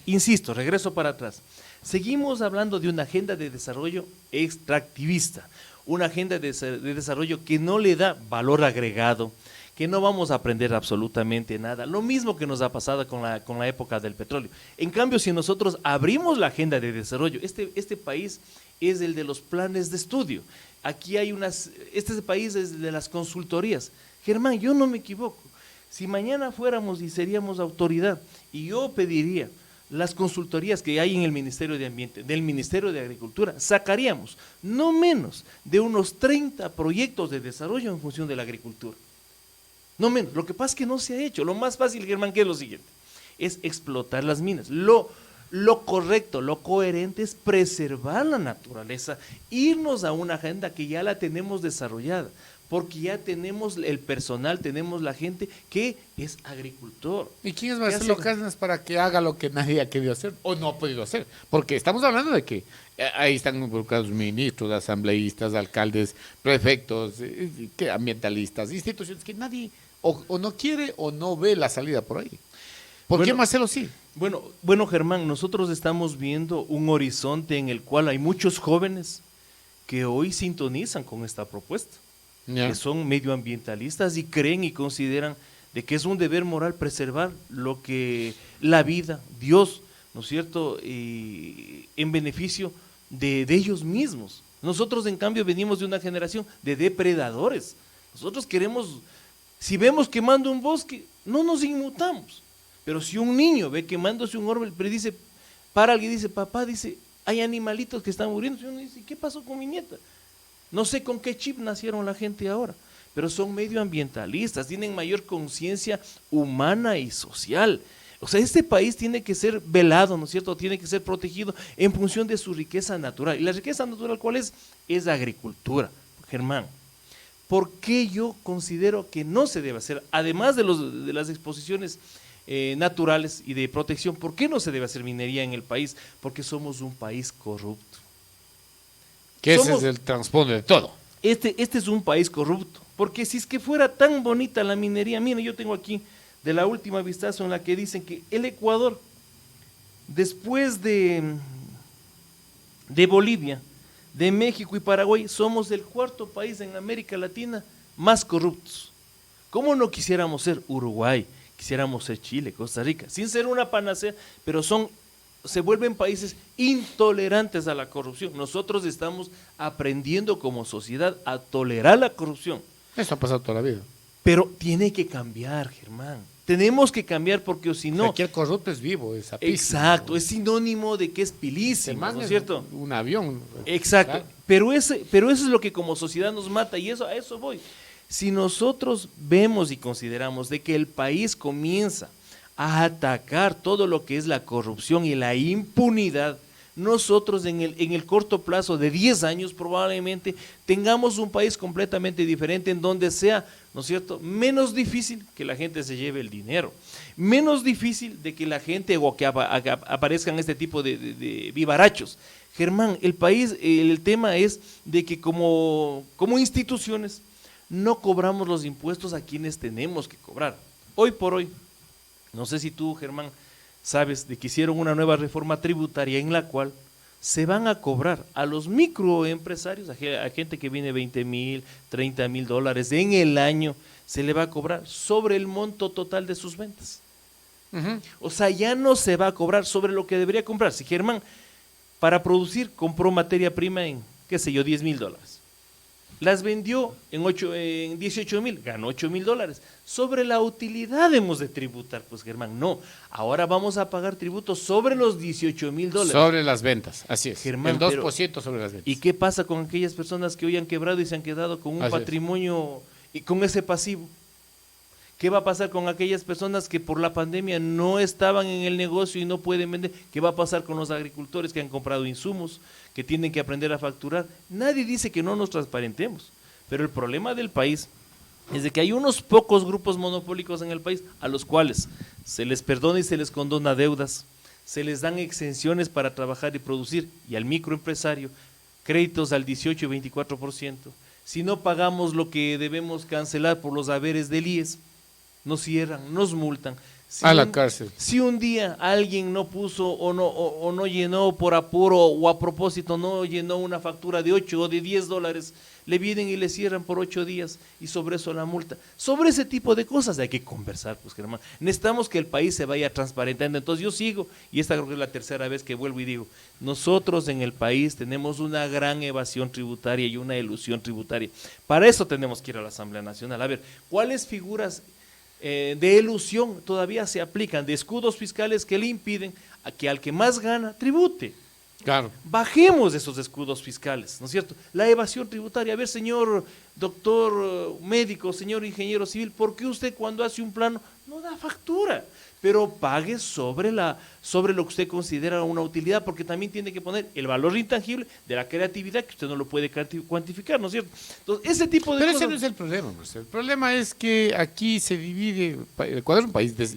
Insisto, regreso para atrás. Seguimos hablando de una agenda de desarrollo extractivista, una agenda de desarrollo que no le da valor agregado, que no vamos a aprender absolutamente nada. Lo mismo que nos ha pasado con la época del petróleo. En cambio, si nosotros abrimos la agenda de desarrollo, este país es el de los planes de estudio. Aquí hay este país es de las consultorías. Germán, yo no me equivoco. Si mañana fuéramos y seríamos autoridad, y yo pediría las consultorías que hay en el Ministerio de Ambiente, del Ministerio de Agricultura, sacaríamos no menos de unos 30 proyectos de desarrollo en función de la agricultura. No menos. Lo que pasa es que no se ha hecho. Lo más fácil, Germán, que es lo siguiente, es explotar las minas. Lo correcto, lo coherente es preservar la naturaleza, irnos a una agenda que ya la tenemos desarrollada, porque ya tenemos el personal, tenemos la gente que es agricultor. ¿Y quién es Marcelo Cárdenas para que haga lo que nadie ha querido hacer o no ha podido hacer? Porque estamos hablando de que ahí están involucrados ministros, asambleístas, alcaldes, prefectos, ambientalistas, instituciones que nadie o no quiere o no ve la salida por ahí. ¿Por qué Marcelo sí? Bueno, Germán, nosotros estamos viendo un horizonte en el cual hay muchos jóvenes que hoy sintonizan con esta propuesta, que son medioambientalistas y creen y consideran de que es un deber moral preservar lo que la vida, Dios, ¿no es cierto?, en beneficio de ellos mismos. Nosotros, en cambio, venimos de una generación de depredadores. Nosotros queremos, si vemos quemando un bosque, no nos inmutamos. Pero si un niño ve quemándose un árbol, pero dice, para alguien dice, papá, dice, hay animalitos que están muriendo. Y uno dice, ¿qué pasó con mi nieta? No sé con qué chip nacieron la gente ahora, pero son medioambientalistas, tienen mayor conciencia humana y social. O sea, este país tiene que ser velado, ¿no es cierto? Tiene que ser protegido en función de su riqueza natural. ¿Y la riqueza natural cuál es? Es la agricultura. Germán, ¿por qué yo considero que no se debe hacer, además de las exposiciones naturales y de protección, por qué no se debe hacer minería en el país? Porque somos un país corrupto. Ese es el trasfondo de todo. Este es un país corrupto, porque si es que fuera tan bonita la minería, mire, yo tengo aquí de la última vistazo en la que dicen que el Ecuador, después de Bolivia, de México y Paraguay, somos el cuarto país en América Latina más corruptos. ¿Cómo no quisiéramos ser Uruguay? Quisiéramos ser Chile, Costa Rica, sin ser una panacea, pero se vuelven países intolerantes a la corrupción. Nosotros estamos aprendiendo como sociedad a tolerar la corrupción. Eso ha pasado toda la vida. Pero tiene que cambiar, Germán. Tenemos que cambiar porque o si no... Aquí el corrupto es vivo, es apísimo. Exacto, es sinónimo de que es pilísimo, ¿no es cierto? Un avión. Exacto, claro. pero eso es lo que como sociedad nos mata y a eso voy. Si nosotros vemos y consideramos de que el país comienza a atacar todo lo que es la corrupción y la impunidad, nosotros en el corto plazo de 10 años probablemente tengamos un país completamente diferente en donde sea, ¿no es cierto?, menos difícil que la gente se lleve el dinero, menos difícil de que la gente o que aparezcan este tipo de vivarachos. Germán, el tema es de que como instituciones no cobramos los impuestos a quienes tenemos que cobrar. Hoy por hoy, no sé si tú, Germán, sabes de que hicieron una nueva reforma tributaria en la cual se van a cobrar a los microempresarios, a gente que viene 20,000, 30,000 dólares en el año, se le va a cobrar sobre el monto total de sus ventas. O sea, ya no se va a cobrar sobre lo que debería comprar. Si Germán, para producir, compró materia prima en, qué sé yo, 10,000 dólares. Las vendió en 18,000, ganó 8,000 dólares. Sobre la utilidad hemos de tributar, pues Germán, no. Ahora vamos a pagar tributos sobre los 18,000 dólares. Sobre las ventas, así es. Germán, el 2% sobre las ventas. ¿Y qué pasa con aquellas personas que hoy han quebrado y se han quedado con un Así patrimonio y con ese pasivo? ¿Qué va a pasar con aquellas personas que por la pandemia no estaban en el negocio y no pueden vender? ¿Qué va a pasar con los agricultores que han comprado insumos, que tienen que aprender a facturar? Nadie dice que no nos transparentemos, pero el problema del país es de que hay unos pocos grupos monopólicos en el país a los cuales se les perdona y se les condona deudas, se les dan exenciones para trabajar y producir, y al microempresario créditos al 18 y 24%. Si no pagamos lo que debemos cancelar por los haberes del IES, nos cierran, nos multan. A la cárcel. Si un día alguien no puso o no llenó por apuro o a propósito no llenó una factura de 8 o de 10 dólares, le vienen y le cierran por 8 días y sobre eso la multa. Sobre ese tipo de cosas hay que conversar, pues Germán. Necesitamos que el país se vaya transparentando. Entonces yo sigo, y esta creo que es la tercera vez que vuelvo y digo, nosotros en el país tenemos una gran evasión tributaria y una elusión tributaria. Para eso tenemos que ir a la Asamblea Nacional. A ver, ¿cuáles figuras de elusión todavía se aplican, de escudos fiscales que le impiden a que al que más gana tribute? Claro. Bajemos esos escudos fiscales, ¿no es cierto? La evasión tributaria. A ver, señor doctor médico, señor ingeniero civil, ¿por qué usted cuando hace un plano no da factura? Pero pague sobre lo que usted considera una utilidad, porque también tiene que poner el valor intangible de la creatividad que usted no lo puede cuantificar, ¿no es cierto? Entonces, ese tipo de Pero cosas. ese no es el problema, Marcelo. El problema es que aquí se divide, el Ecuador es un país, es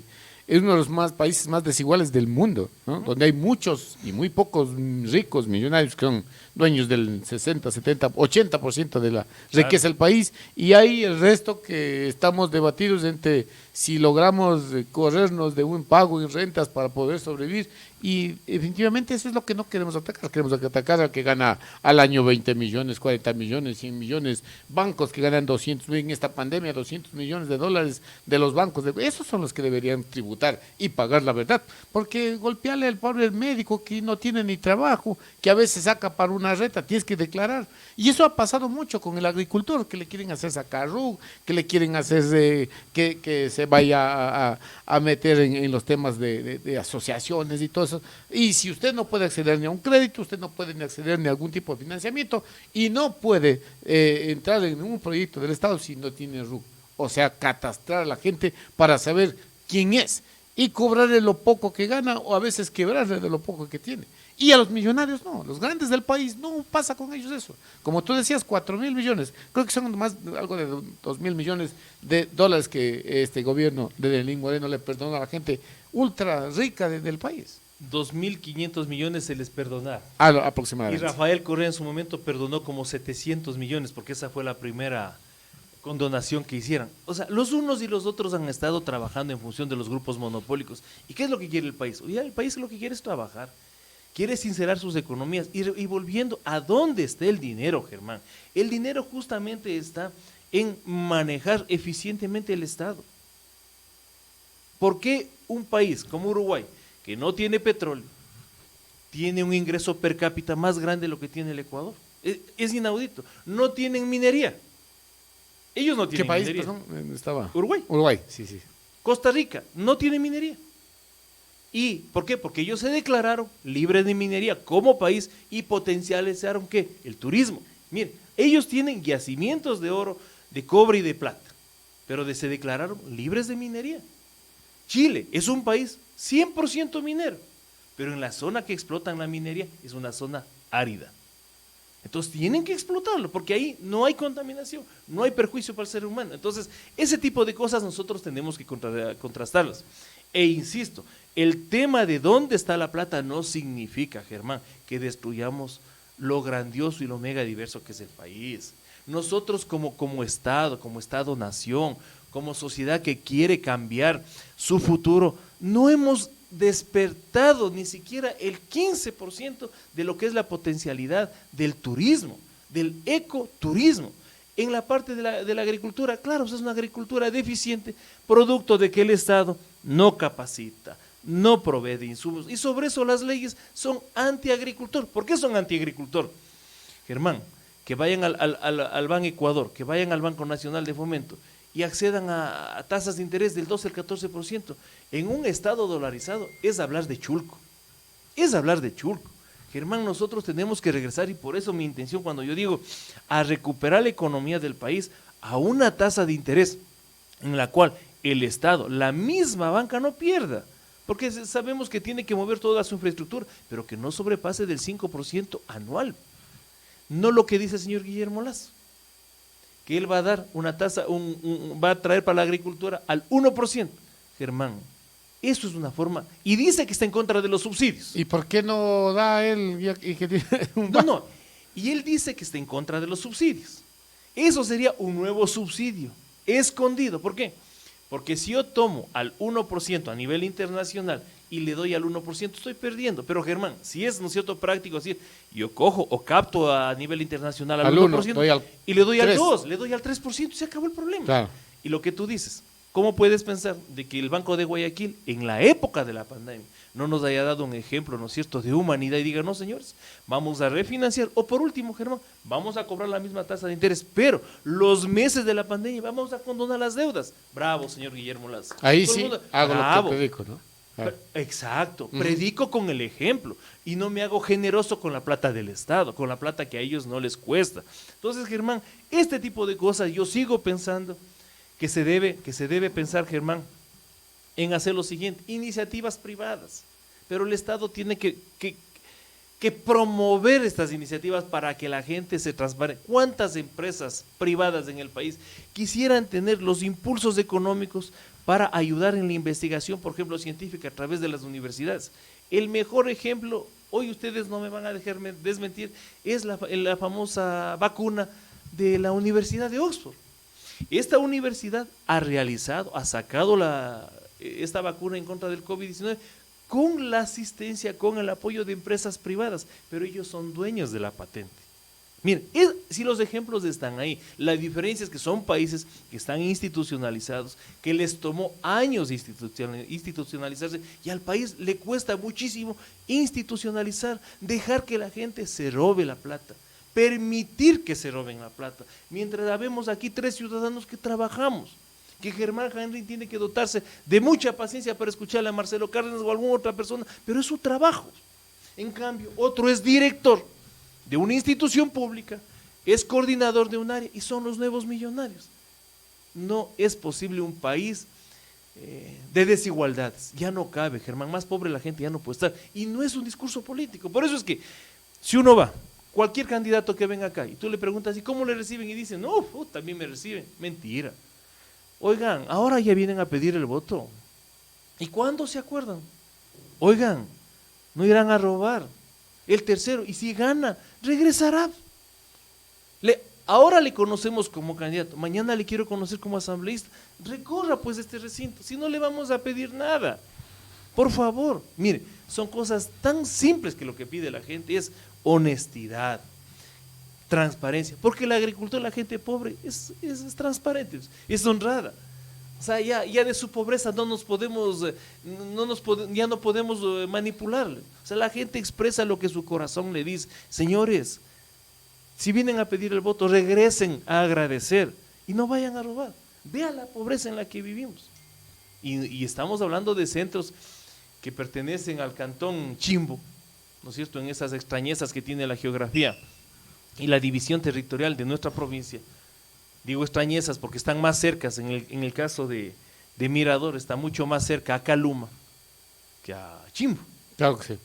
uno de los países más desiguales del mundo, ¿no? Donde hay muchos y muy pocos ricos, millonarios, que son dueños del 60, 70, 80% de la riqueza del país, y hay el resto que estamos debatidos entre si logramos corrernos de un pago en rentas para poder sobrevivir, y definitivamente eso es lo que no queremos atacar al que gana al año 20 millones, 40 millones, 100 millones, bancos que ganan 200, en esta pandemia 200 millones de dólares de los bancos, esos son los que deberían tributar y pagar la verdad, porque golpearle al pobre médico que no tiene ni trabajo, que a veces saca para una reta, tienes que declarar, y eso ha pasado mucho con el agricultor, que le quieren hacer sacar que le quieren hacer que se vaya a meter en los temas de asociaciones y todo eso. Y si usted no puede acceder ni a un crédito, usted no puede ni acceder ni a algún tipo de financiamiento y no puede entrar en un proyecto del Estado si no tiene RUC. O sea, catastrar a la gente para saber quién es y cobrarle lo poco que gana o a veces quebrarle de lo poco que tiene. Y a los millonarios no, los grandes del país no pasa con ellos eso. Como tú decías, 4,000 millones, creo que son más algo de 2,000 millones de dólares que este gobierno de Lenín Moreno le perdona a la gente ultra rica del país. 2.500 millones se les perdonaron. Y Aproximadamente. Rafael Correa en su momento perdonó como 700 millones, porque esa fue la primera condonación que hicieran. O sea, los unos y los otros han estado trabajando en función de los grupos monopólicos. ¿Y qué es lo que quiere el país? Oye, el país lo que quiere es trabajar, quiere sincerar sus economías y volviendo a dónde está el dinero, Germán. El dinero justamente está en manejar eficientemente el Estado. ¿Por qué un país como Uruguay, que no tiene petróleo, tiene un ingreso per cápita más grande de lo que tiene el Ecuador? Es inaudito. No tienen minería. Ellos no tienen minería. ¿Qué país, perdón, estaba? Uruguay. Uruguay, sí. Costa Rica no tiene minería. ¿Y por qué? Porque ellos se declararon libres de minería como país y potencializaron ¿qué? El turismo. Miren, ellos tienen yacimientos de oro, de cobre y de plata, pero se declararon libres de minería. Chile es un país 100% minero, pero en la zona que explotan la minería es una zona árida. Entonces tienen que explotarlo, porque ahí no hay contaminación, no hay perjuicio para el ser humano. Entonces, ese tipo de cosas nosotros tenemos que contrastarlas. E insisto, el tema de dónde está la plata no significa, Germán, que destruyamos lo grandioso y lo mega diverso que es el país. Nosotros como Estado-nación, como sociedad que quiere cambiar su futuro, no hemos despertado ni siquiera el 15% de lo que es la potencialidad del turismo, del ecoturismo. En la parte de la agricultura, claro, es una agricultura deficiente, producto de que el Estado no capacita, no provee de insumos, y sobre eso las leyes son antiagricultor. ¿Por qué son antiagricultor? Germán, que vayan al Ban Ecuador, que vayan al Banco Nacional de Fomento y accedan a tasas de interés del 12 al 14%, en un Estado dolarizado, es hablar de chulco, es hablar de chulco. Germán, nosotros tenemos que regresar, y por eso mi intención cuando yo digo a recuperar la economía del país a una tasa de interés en la cual el Estado, la misma banca no pierda, porque sabemos que tiene que mover toda su infraestructura, pero que no sobrepase del 5% anual. No lo que dice el señor Guillermo Lazo, que él va a dar una tasa, va a traer para la agricultura al 1%. Germán, eso es una forma, y dice que está en contra de los subsidios. ¿Y por qué no da él y que tiene un No, y él dice que está en contra de los subsidios. Eso sería un nuevo subsidio, escondido. ¿Por qué? Porque si yo tomo al 1% a nivel internacional y le doy al 1%, estoy perdiendo. Pero Germán, si es, ¿no es cierto?, práctico decir, yo cojo o capto a nivel internacional al 1% y le doy al 2%, le doy al 3%, se acabó el problema. Claro. Y lo que tú dices, ¿cómo puedes pensar de que el Banco de Guayaquil, en la época de la pandemia, no nos haya dado un ejemplo, ¿no es cierto?, de humanidad y diga, no señores, vamos a refinanciar, o por último, Germán, vamos a cobrar la misma tasa de interés, pero los meses de la pandemia vamos a condonar las deudas? Bravo, señor Guillermo Lazo. Ahí sí hago lo que predico, ¿no? Claro. Exacto, predico con el ejemplo y no me hago generoso con la plata del Estado, con la plata que a ellos no les cuesta. Entonces, Germán, este tipo de cosas yo sigo pensando que se debe pensar, Germán, en hacer lo siguiente: iniciativas privadas, pero el Estado tiene que promover estas iniciativas para que la gente se transparente. ¿Cuántas empresas privadas en el país quisieran tener los impulsos económicos para ayudar en la investigación, por ejemplo, científica a través de las universidades? El mejor ejemplo, hoy ustedes no me van a dejarme desmentir, es la famosa vacuna de la Universidad de Oxford. Esta universidad ha sacado esta vacuna en contra del COVID-19 con la asistencia, con el apoyo de empresas privadas, pero ellos son dueños de la patente. Miren, si los ejemplos están ahí, la diferencia es que son países que están institucionalizados, que les tomó años institucionalizarse, y al país le cuesta muchísimo institucionalizar, dejar que la gente se robe la plata, permitir que se roben la plata, mientras habemos aquí 3 ciudadanos que trabajamos, que Germán Henry tiene que dotarse de mucha paciencia para escucharle a Marcelo Cárdenas o a alguna otra persona, pero es su trabajo. En cambio, otro es director de una institución pública, es coordinador de un área y son los nuevos millonarios. No es posible un país de desigualdades, ya no cabe, Germán, más pobre la gente ya no puede estar, y no es un discurso político. Por eso es que si uno va, cualquier candidato que venga acá y tú le preguntas, ¿y cómo le reciben? Y dicen, no, también me reciben. Mentira. Oigan, ahora ya vienen a pedir el voto. ¿Y cuándo se acuerdan? Oigan, no irán a robar. El tercero, y si gana, regresará. Ahora le conocemos como candidato, mañana le quiero conocer como asambleísta. Recorra pues este recinto, si no le vamos a pedir nada. Por favor, mire, son cosas tan simples que lo que pide la gente es honestidad, transparencia, porque la agricultura, la gente pobre es transparente, es honrada. O sea, ya de su pobreza ya no podemos manipularle. O sea, la gente expresa lo que su corazón le dice. Señores, si vienen a pedir el voto, regresen a agradecer y no vayan a robar. Vean la pobreza en la que vivimos. Y estamos hablando de centros que pertenecen al cantón Chimbo, ¿no es cierto?, en esas extrañezas que tiene la geografía y la división territorial de nuestra provincia. Digo extrañezas porque están más cercas, en el caso de Mirador, está mucho más cerca a Caluma que a Chimbo. Claro que sí.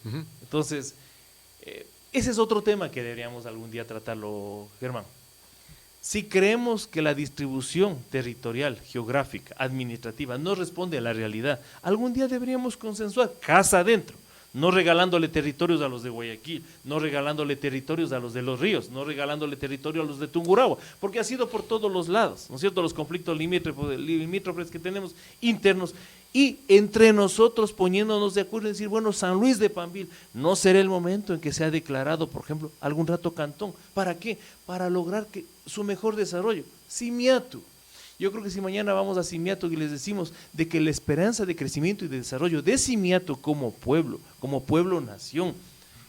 Entonces, ese es otro tema que deberíamos algún día tratarlo, Germán. Si creemos que la distribución territorial, geográfica, administrativa no responde a la realidad, algún día deberíamos consensuar, casa adentro, no regalándole territorios a los de Guayaquil, no regalándole territorios a los de Los Ríos, no regalándole territorio a los de Tungurahua, porque ha sido por todos los lados, ¿no es cierto?, los conflictos limítrofes que tenemos internos, y entre nosotros poniéndonos de acuerdo en decir, bueno, San Luis de Pambil, no será el momento en que sea declarado, por ejemplo, algún rato cantón. ¿Para qué? Para lograr su mejor desarrollo. Simiatu. Yo creo que si mañana vamos a Simiatu y les decimos de que la esperanza de crecimiento y de desarrollo de Simiatu como pueblo nación,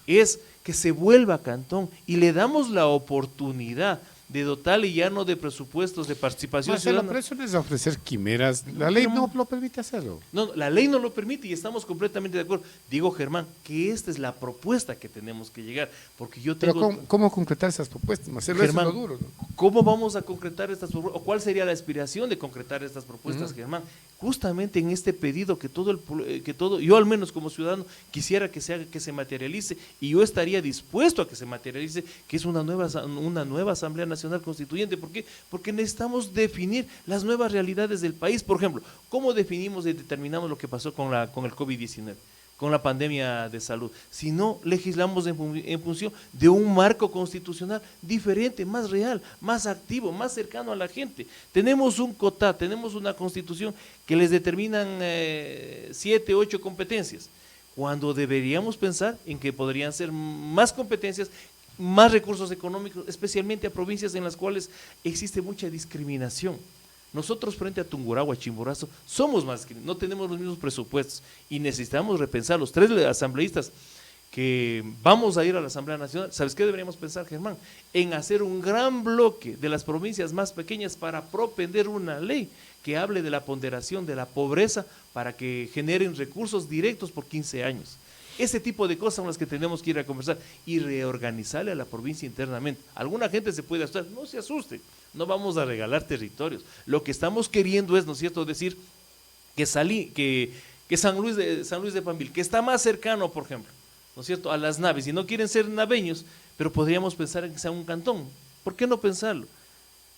es que se vuelva cantón y le damos la oportunidad de dotarle ya no de presupuestos de participación ciudadana. Pero eso no es ofrecer quimeras, la ley no lo permite hacerlo. No, la ley no lo permite y estamos completamente de acuerdo. Digo, Germán, que esta es la propuesta que tenemos que llegar, porque yo tengo... Pero ¿cómo concretar esas propuestas, Marcelo? Germán, eso es lo duro, ¿no? ¿Cómo vamos a concretar estas propuestas? ¿O cuál sería la aspiración de concretar estas propuestas, Germán? Justamente en este pedido que todo, yo al menos como ciudadano quisiera que se haga, que se materialice, y yo estaría dispuesto a que se materialice, que es una nueva Asamblea Nacional Constituyente. ¿Por qué? Porque necesitamos definir las nuevas realidades del país. Por ejemplo, ¿cómo definimos y determinamos lo que pasó con el COVID-19? Con la pandemia de salud, si no legislamos en función de un marco constitucional diferente, más real, más activo, más cercano a la gente. Tenemos un COTA, tenemos una constitución que les determinan 7, 8 competencias, cuando deberíamos pensar en que podrían ser más competencias, más recursos económicos, especialmente a provincias en las cuales existe mucha discriminación. Nosotros frente a Tungurahua, Chimborazo, somos más, no tenemos los mismos presupuestos y necesitamos repensar. Los 3 asambleístas que vamos a ir a la Asamblea Nacional, ¿sabes qué deberíamos pensar, Germán? En hacer un gran bloque de las provincias más pequeñas para propender una ley que hable de la ponderación de la pobreza para que generen recursos directos por 15 años. Ese tipo de cosas son las que tenemos que ir a conversar y reorganizarle a la provincia internamente. Alguna gente se puede asustar, no se asuste, no vamos a regalar territorios. Lo que estamos queriendo es, ¿no es cierto?, decir que San Luis de Pambil, que está más cercano, por ejemplo, ¿no es cierto?, a las naves, y no quieren ser naveños, pero podríamos pensar en que sea un cantón. ¿Por qué no pensarlo?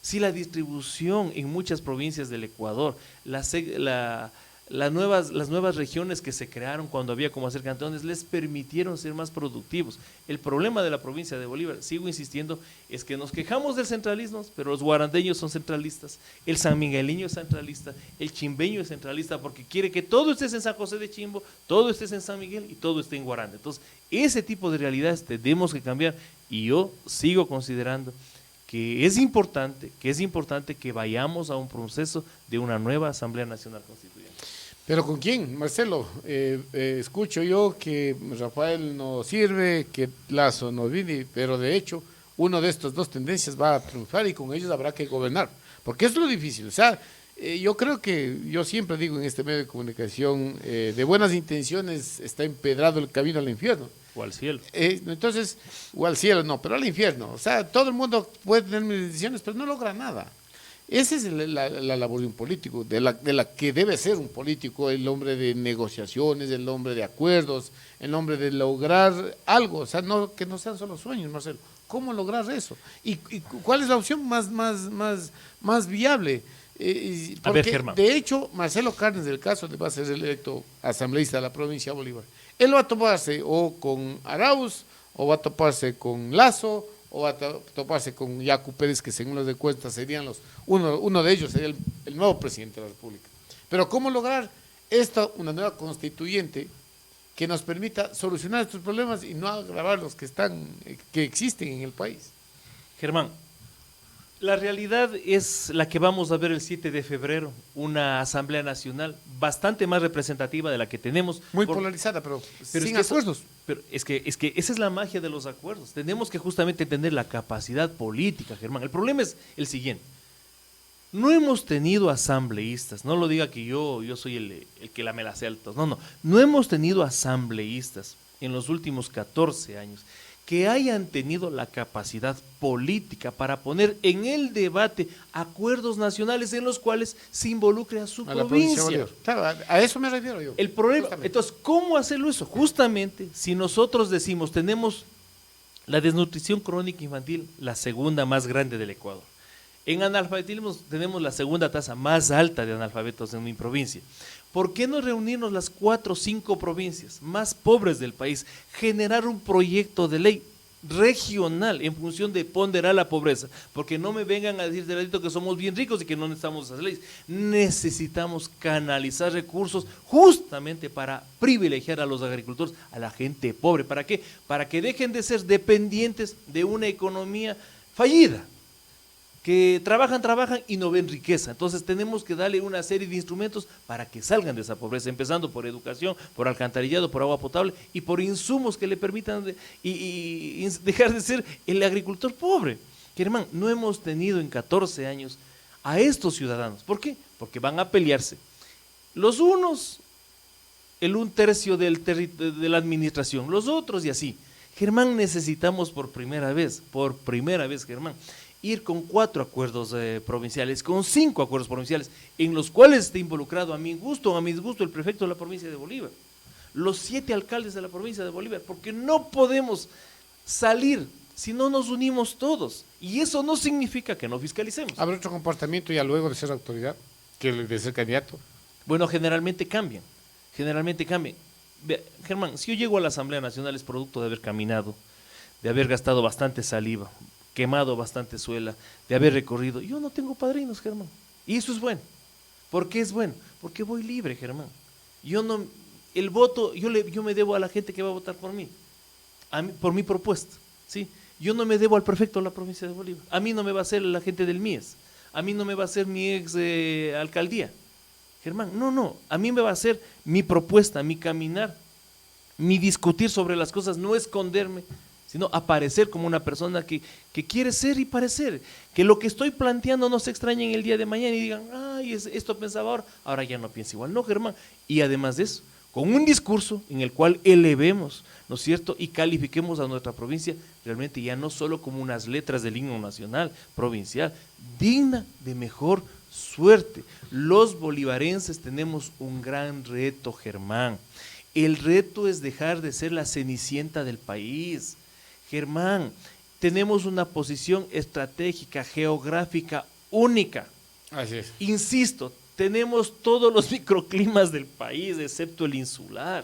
Si la distribución en muchas provincias del Ecuador, las nuevas regiones que se crearon cuando había como hacer cantones les permitieron ser más productivos. El problema de la provincia de Bolívar, sigo insistiendo, es que nos quejamos del centralismo, pero los guarandeños son centralistas, el sanmigueleño es centralista, el chimbeño es centralista porque quiere que todo esté en San José de Chimbo, todo esté en San Miguel y todo esté en Guaranda. Entonces, ese tipo de realidades tenemos que cambiar y yo sigo considerando que es importante que vayamos a un proceso de una nueva Asamblea Nacional Constituyente. ¿Pero con quién, Marcelo? Escucho yo que Rafael no sirve, que Lazo no viene, pero de hecho uno de estas dos tendencias va a triunfar y con ellos habrá que gobernar, porque es lo difícil. O sea, yo creo que, yo siempre digo en este medio de comunicación, de buenas intenciones está empedrado el camino al infierno. O al cielo. Entonces, o al cielo no, pero al infierno. O sea, todo el mundo puede tener mis decisiones, pero no logra nada. Esa es la labor de un político, de la que debe ser un político, el hombre de negociaciones, el hombre de acuerdos, el hombre de lograr algo, o sea, que no sean solo sueños, Marcelo. ¿Cómo lograr eso? ¿Y cuál es la opción más viable? Porque, a ver, Germán, de hecho, Marcelo Cárdenas, del caso de va a ser electo asambleísta de la provincia de Bolívar, él va a toparse o con Arauz, o va a toparse con Lazo, o va a toparse con Yacu Pérez, que según las encuestas serían uno de ellos sería el nuevo presidente de la República. Pero ¿cómo lograr una nueva constituyente que nos permita solucionar estos problemas y no agravar los que existen en el país? Germán, la realidad es la que vamos a ver el 7 de febrero, una Asamblea Nacional bastante más representativa de la que tenemos. Muy polarizada, pero sin acuerdos. Pero es que esa es la magia de los acuerdos. Tenemos que justamente tener la capacidad política, Germán. El problema es el siguiente. No hemos tenido asambleístas, no lo diga que yo soy el que la me la sé altos. No hemos tenido asambleístas en los últimos 14 años que hayan tenido la capacidad política para poner en el debate acuerdos nacionales en los cuales se involucre a su provincia. Claro, a eso me refiero yo. El problema, entonces, ¿cómo hacerlo eso? Justamente, si nosotros decimos, tenemos la desnutrición crónica infantil, la segunda más grande del Ecuador. En analfabetismo tenemos la segunda tasa más alta de analfabetos en mi provincia. ¿Por qué no reunirnos las 4 o 5 provincias más pobres del país, generar un proyecto de ley regional en función de ponderar la pobreza? Porque no me vengan a decir de ladito que somos bien ricos y que no necesitamos esas leyes. Necesitamos canalizar recursos justamente para privilegiar a los agricultores, a la gente pobre. ¿Para qué? Para que dejen de ser dependientes de una economía fallida, que trabajan y no ven riqueza. Entonces tenemos que darle una serie de instrumentos para que salgan de esa pobreza, empezando por educación, por alcantarillado, por agua potable y por insumos que le permitan dejar de ser el agricultor pobre. Germán, no hemos tenido en 14 años a estos ciudadanos. ¿Por qué? Porque van a pelearse. Los unos, el 1/3 de la administración, los otros y así. Germán, necesitamos por primera vez, Germán, ir con 4 acuerdos provinciales, con 5 acuerdos provinciales, en los cuales esté involucrado a mi gusto o a mi disgusto el prefecto de la provincia de Bolívar, los 7 alcaldes de la provincia de Bolívar, porque no podemos salir si no nos unimos todos, y eso no significa que no fiscalicemos. ¿Habrá otro comportamiento ya luego de ser autoridad que el de ser candidato? Bueno, generalmente cambian. Germán, si yo llego a la Asamblea Nacional es producto de haber caminado, de haber gastado bastante saliva, quemado bastante suela, de haber recorrido. Yo no tengo padrinos, Germán. Y eso es bueno. ¿Por qué es bueno? Porque voy libre, Germán. El voto, yo me debo a la gente que va a votar por mí, por mi propuesta, ¿sí? Yo no me debo al prefecto de la provincia de Bolívar. A mí no me va a hacer la gente del MIES. A mí no me va a hacer mi ex alcaldía. Germán, no. A mí me va a hacer mi propuesta, mi caminar, mi discutir sobre las cosas, no esconderme, sino aparecer como una persona que quiere ser y parecer, que lo que estoy planteando no se extrañe en el día de mañana y digan, ay, esto pensaba ahora ya no piensa igual. No, Germán, y además de eso, con un discurso en el cual elevemos, ¿no es cierto?, y califiquemos a nuestra provincia realmente ya no solo como unas letras del himno nacional, provincial, digna de mejor suerte. Los bolivarenses tenemos un gran reto, Germán. El reto es dejar de ser la cenicienta del país. Germán, tenemos una posición estratégica, geográfica única. Así es. Insisto, tenemos todos los microclimas del país, excepto el insular,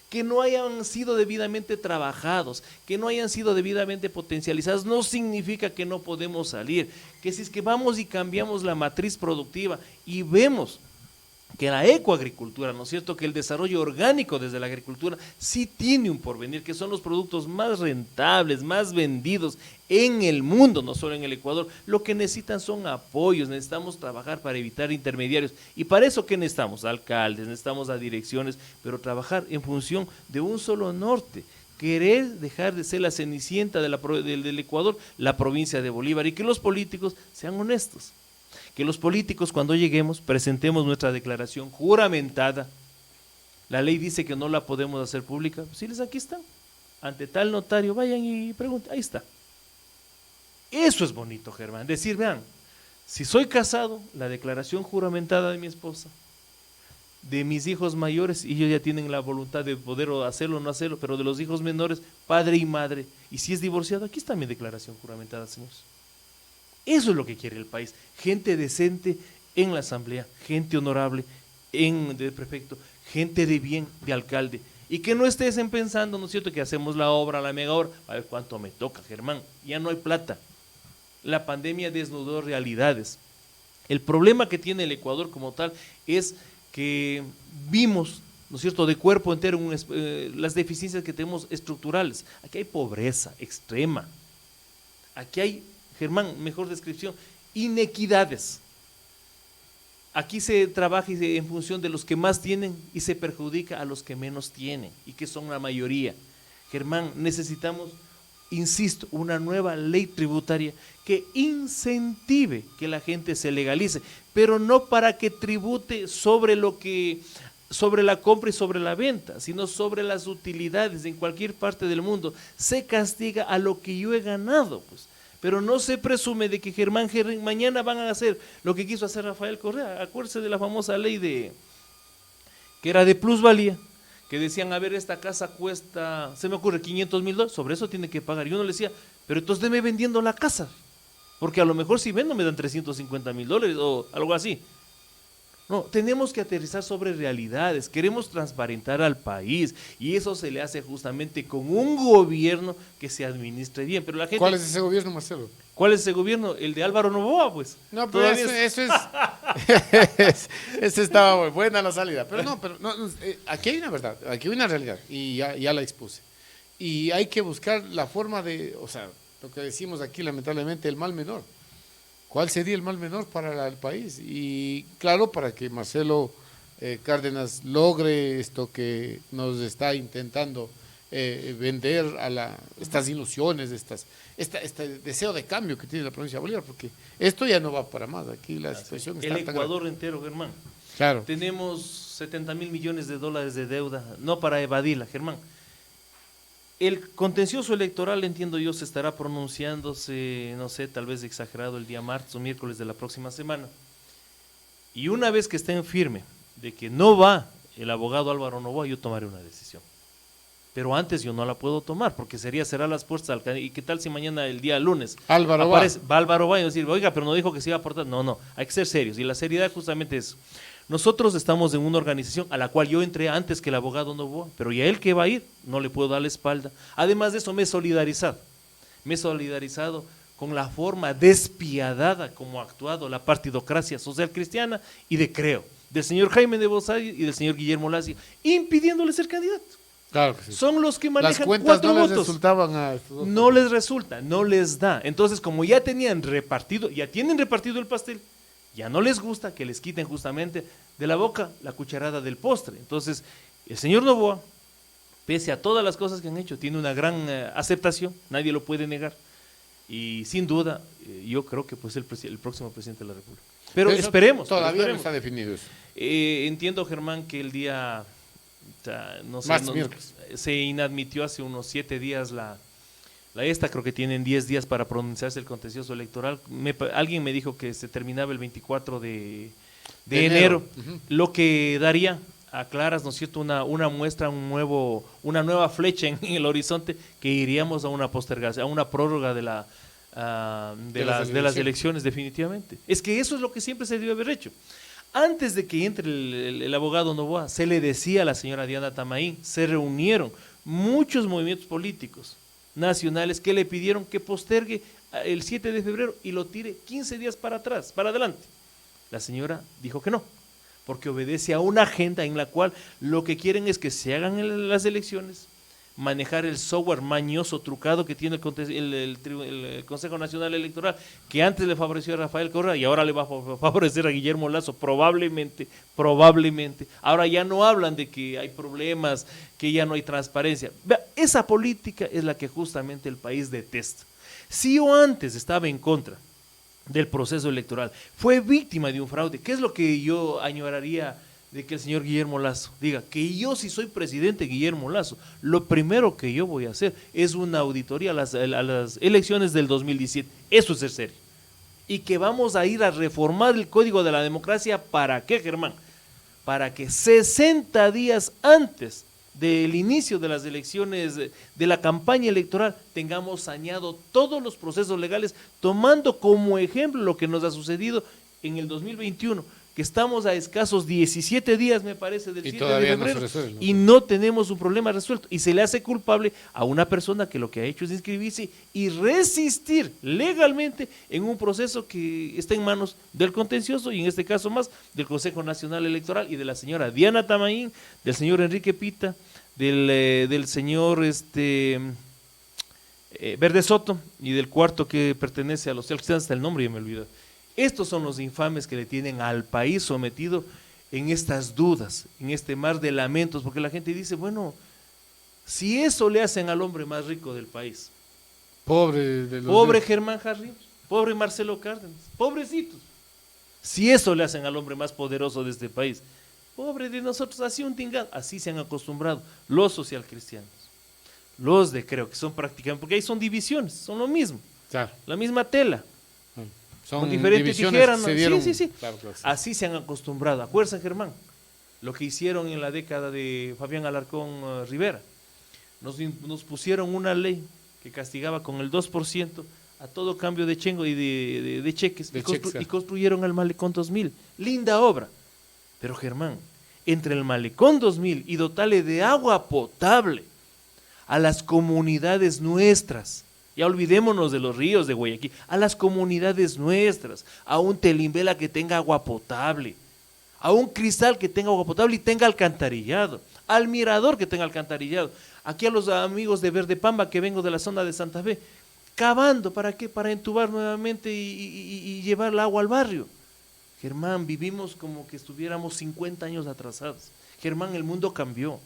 que no hayan sido debidamente trabajados, que no hayan sido debidamente potencializados, no significa que no podemos salir, que si es que vamos y cambiamos la matriz productiva y vemos que la ecoagricultura, ¿no es cierto?, que el desarrollo orgánico desde la agricultura sí tiene un porvenir, que son los productos más rentables, más vendidos en el mundo, no solo en el Ecuador. Lo que necesitan son apoyos, necesitamos trabajar para evitar intermediarios. ¿Y para eso qué necesitamos? Alcaldes, necesitamos a direcciones, pero trabajar en función de un solo norte. Querer dejar de ser la cenicienta del Ecuador, la provincia de Bolívar, y que los políticos sean honestos. Que los políticos cuando lleguemos presentemos nuestra declaración juramentada. La ley dice que no la podemos hacer pública. Pues aquí está, ante tal notario, vayan y pregunten, ahí está. Eso es bonito, Germán, decir, vean, si soy casado, la declaración juramentada de mi esposa, de mis hijos mayores, y ellos ya tienen la voluntad de poder hacerlo o no hacerlo, pero de los hijos menores, padre y madre, y si es divorciado, aquí está mi declaración juramentada, señores. Eso es lo que quiere el país, gente decente en la asamblea, gente honorable de prefecto, gente de bien, de alcalde, y que no estés pensando, ¿no es cierto?, que hacemos la obra, la mega obra, a ver cuánto me toca, Germán, ya no hay plata. La pandemia desnudó realidades. El problema que tiene el Ecuador como tal es que vimos, ¿no es cierto?, de cuerpo entero las deficiencias que tenemos estructurales. Aquí hay pobreza extrema, aquí hay, Germán, mejor descripción, inequidades. Aquí se trabaja en función de los que más tienen y se perjudica a los que menos tienen y que son la mayoría. Germán, necesitamos, insisto, una nueva ley tributaria que incentive que la gente se legalice, pero no para que tribute sobre la compra y sobre la venta, sino sobre las utilidades. En cualquier parte del mundo se castiga a lo que yo he ganado, pues. Pero no se presume de que Germán mañana van a hacer lo que quiso hacer Rafael Correa. Acuérdense de la famosa ley que era de plusvalía, que decían, a ver, esta casa cuesta, se me ocurre, $500,000, sobre eso tiene que pagar. Y uno le decía, pero entonces deme vendiendo la casa, porque a lo mejor si vendo me dan $350,000 o algo así. No, tenemos que aterrizar sobre realidades, queremos transparentar al país y eso se le hace justamente con un gobierno que se administre bien. Pero la gente, ¿Cuál es ese gobierno, Marcelo? ¿cuál es ese gobierno? El de Álvaro Noboa, pues. No, pero eso es... Esa estaba buena la salida. Pero no, aquí hay una verdad, aquí hay una realidad y ya la expuse. Y hay que buscar la forma de, o sea, lo que decimos aquí lamentablemente, el mal menor. ¿Cuál sería el mal menor para el país? Y claro, para que Marcelo Cárdenas logre esto que nos está intentando vender estas ilusiones, este deseo de cambio que tiene la provincia de Bolívar, porque esto ya no va para más. Aquí la situación está el Ecuador entero, Germán. Claro. Tenemos $70,000 millones de deuda, no para evadirla, Germán. El contencioso electoral, entiendo yo, se estará pronunciándose, no sé, tal vez exagerado el día martes o miércoles de la próxima semana. Y una vez que estén firme de que no va el abogado Álvaro Noboa, yo tomaré una decisión. Pero antes yo no la puedo tomar, porque sería cerrar las puertas al candidato. ¿Y qué tal si mañana, el día lunes, Álvaro va Álvaro va y decir, oiga, pero no dijo que se iba a aportar? No, hay que ser serios. Y la seriedad justamente es, nosotros estamos en una organización a la cual yo entré antes que el abogado Noboa, pero ya él que va a ir, no le puedo dar la espalda. Además de eso, me he solidarizado con la forma despiadada como ha actuado la partidocracia social cristiana y de Creo, del señor Jaime de Bosay y del señor Guillermo Lasso, impidiéndole ser candidato. Claro que sí. Son los que manejan las cuentas 4 no votos. Les resultaban a estos dos. No les resulta, no les da. Entonces, como ya tienen repartido el pastel, ya no les gusta que les quiten justamente de la boca la cucharada del postre. Entonces, el señor Noboa, pese a todas las cosas que han hecho, tiene una gran aceptación, nadie lo puede negar. Y sin duda, yo creo que pues el próximo presidente de la República. Pero esperemos. Todavía no está definido eso. Entiendo, Germán, que el día... no sé, se inadmitió hace unos 7 días creo que tienen 10 días para pronunciarse el contencioso electoral. Alguien me dijo que se terminaba el 24 de enero, lo que daría a claras, ¿no es cierto?, una muestra, una nueva flecha en el horizonte, que iríamos a una postergación, a una prórroga de las elecciones, definitivamente. Es que eso es lo que siempre se debe haber hecho. Antes de que entre el abogado Noboa, se le decía a la señora Diana Tamaín, se reunieron muchos movimientos políticos nacionales que le pidieron que postergue el 7 de febrero y lo tire 15 días para atrás, para adelante. La señora dijo que no, porque obedece a una agenda en la cual lo que quieren es que se hagan las elecciones, manejar el software mañoso, trucado que tiene el Consejo Nacional Electoral, que antes le favoreció a Rafael Correa y ahora le va a favorecer a Guillermo Lasso, probablemente. Ahora ya no hablan de que hay problemas, que ya no hay transparencia. Esa política es la que justamente el país detesta. Si yo antes estaba en contra del proceso electoral, fue víctima de un fraude, ¿qué es lo que yo añoraría de que el señor Guillermo Lasso diga que yo, si soy presidente Guillermo Lasso, lo primero que yo voy a hacer es una auditoría a las elecciones del 2017? Eso es ser serio. Y que vamos a ir a reformar el Código de la Democracia. ¿Para qué, Germán? Para que 60 días antes del inicio de las elecciones, de la campaña electoral, tengamos saneado todos los procesos legales, tomando como ejemplo lo que nos ha sucedido en el 2021, que estamos a escasos 17 días, me parece, del 7 de febrero, y no tenemos un problema resuelto, y se le hace culpable a una persona que lo que ha hecho es inscribirse y resistir legalmente en un proceso que está en manos del contencioso, y en este caso más del Consejo Nacional Electoral y de la señora Diana Tamaín, del señor Enrique Pita, del señor Verde Soto, y del cuarto que pertenece a los socialistas, hasta el nombre ya me olvidó. Estos son los infames que le tienen al país sometido en estas dudas, en este mar de lamentos, porque la gente dice, bueno, si eso le hacen al hombre más rico del país, pobre Germán Jarrín, pobre Marcelo Cárdenas, pobrecitos, si eso le hacen al hombre más poderoso de este país, pobre de nosotros, así un tingado, así se han acostumbrado los socialcristianos, los de Creo, que son prácticamente, porque ahí son divisiones, son lo mismo, claro, la misma tela. Son con diferentes tijeras, ¿no? Sí. Claro, sí. Así se han acostumbrado. Acuérdense, Germán, lo que hicieron en la década de Fabián Alarcón Rivera. Nos pusieron una ley que castigaba con el 2% a todo cambio de chengo y de cheques, cheques, y construyeron el Malecón 2000. Linda obra. Pero Germán, entre el Malecón 2000 y dotarle de agua potable a las comunidades nuestras, ya olvidémonos de los ríos de Guayaquil, a las comunidades nuestras, a un Telimbela que tenga agua potable, a un Cristal que tenga agua potable y tenga alcantarillado, al Mirador que tenga alcantarillado, aquí a los amigos de Verde Pamba que vengo de la zona de Santa Fe, cavando, ¿para qué? Para entubar nuevamente y llevar el agua al barrio. Germán, vivimos como que estuviéramos 50 años atrasados. Germán, el mundo cambió.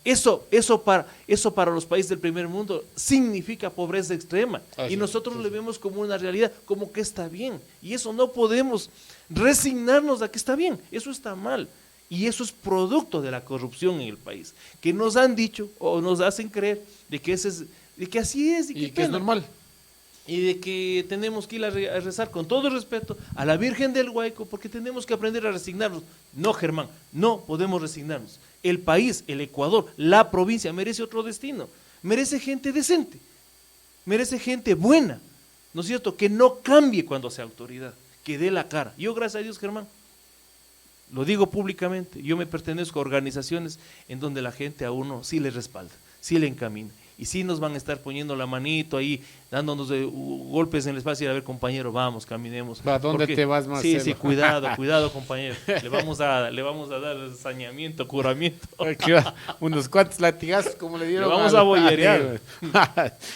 Eso para los países del primer mundo significa pobreza extrema. Y nosotros lo vemos como una realidad, como que está bien. Y eso no podemos resignarnos a que está bien. Eso está mal. Y eso es producto de la corrupción en el país. Que nos han dicho o nos hacen creer de que así es y que es normal. Y de que tenemos que ir a rezar con todo el respeto a la Virgen del Guayco porque tenemos que aprender a resignarnos. No, Germán, no podemos resignarnos. El país, el Ecuador, la provincia merece otro destino. Merece gente decente, merece gente buena, ¿no es cierto? Que no cambie cuando sea autoridad, que dé la cara. Yo, gracias a Dios, Germán, lo digo públicamente, yo me pertenezco a organizaciones en donde la gente a uno sí le respalda, sí le encamina. Y sí nos van a estar poniendo la manito ahí, dándonos golpes en el espacio y a ver, compañero, vamos, caminemos. ¿Para dónde te vas, Marcelo? Sí, cuidado, compañero. Le vamos a dar saneamiento, curamiento. Unos cuantos latigazos, como le dieron. Le vamos a boyerear.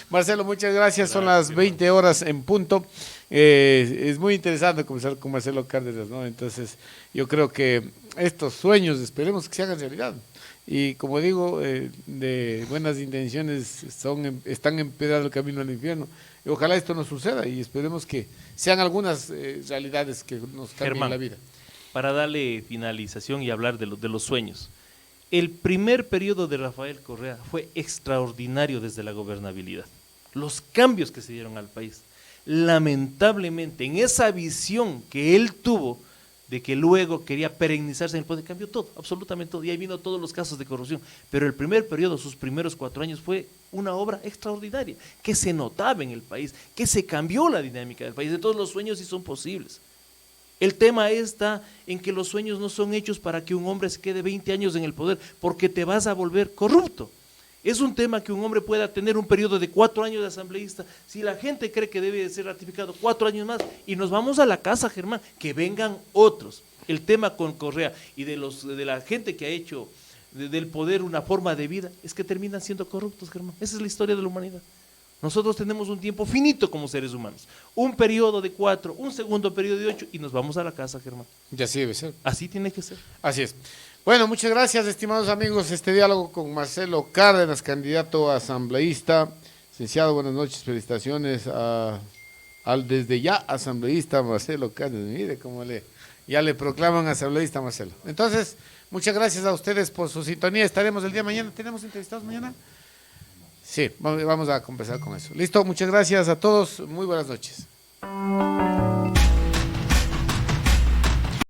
Marcelo, muchas gracias. Son las 20 horas en punto. Es muy interesante conversar con Marcelo Cárdenas, ¿no? Entonces, yo creo que estos sueños, esperemos que se hagan realidad. Y como digo, de buenas intenciones están empedrando el camino al infierno. Y ojalá esto no suceda y esperemos que sean algunas realidades que nos cambien Germán, la vida. Para darle finalización y hablar de los sueños. El primer periodo de Rafael Correa fue extraordinario desde la gobernabilidad. Los cambios que se dieron al país. Lamentablemente, en esa visión que él tuvo, de que luego quería perennizarse en el poder, cambió todo, absolutamente todo, y ahí vino todos los casos de corrupción, pero el primer periodo, sus primeros 4 años, fue una obra extraordinaria, que se notaba en el país, que se cambió la dinámica del país, de todos los sueños sí son posibles. El tema está en que los sueños no son hechos para que un hombre se quede 20 años en el poder, porque te vas a volver corrupto. Es un tema que un hombre pueda tener un periodo de 4 años de asambleísta, si la gente cree que debe de ser ratificado 4 años más, y nos vamos a la casa, Germán, que vengan otros. El tema con Correa y de la gente que ha hecho del poder una forma de vida, es que terminan siendo corruptos, Germán. Esa es la historia de la humanidad. Nosotros tenemos un tiempo finito como seres humanos, un periodo de 4, un segundo periodo de 8, y nos vamos a la casa, Germán. Y así debe ser. Así tiene que ser. Así es. Bueno, muchas gracias, estimados amigos. Este diálogo con Marcelo Cárdenas, candidato a asambleísta. Licenciado, buenas noches, felicitaciones al desde ya asambleísta Marcelo Cárdenas. Mire cómo ya le proclaman asambleísta Marcelo. Entonces, muchas gracias a ustedes por su sintonía. Estaremos el día de mañana. ¿Tenemos entrevistados mañana? Sí, vamos a conversar con eso. Listo, muchas gracias a todos. Muy buenas noches.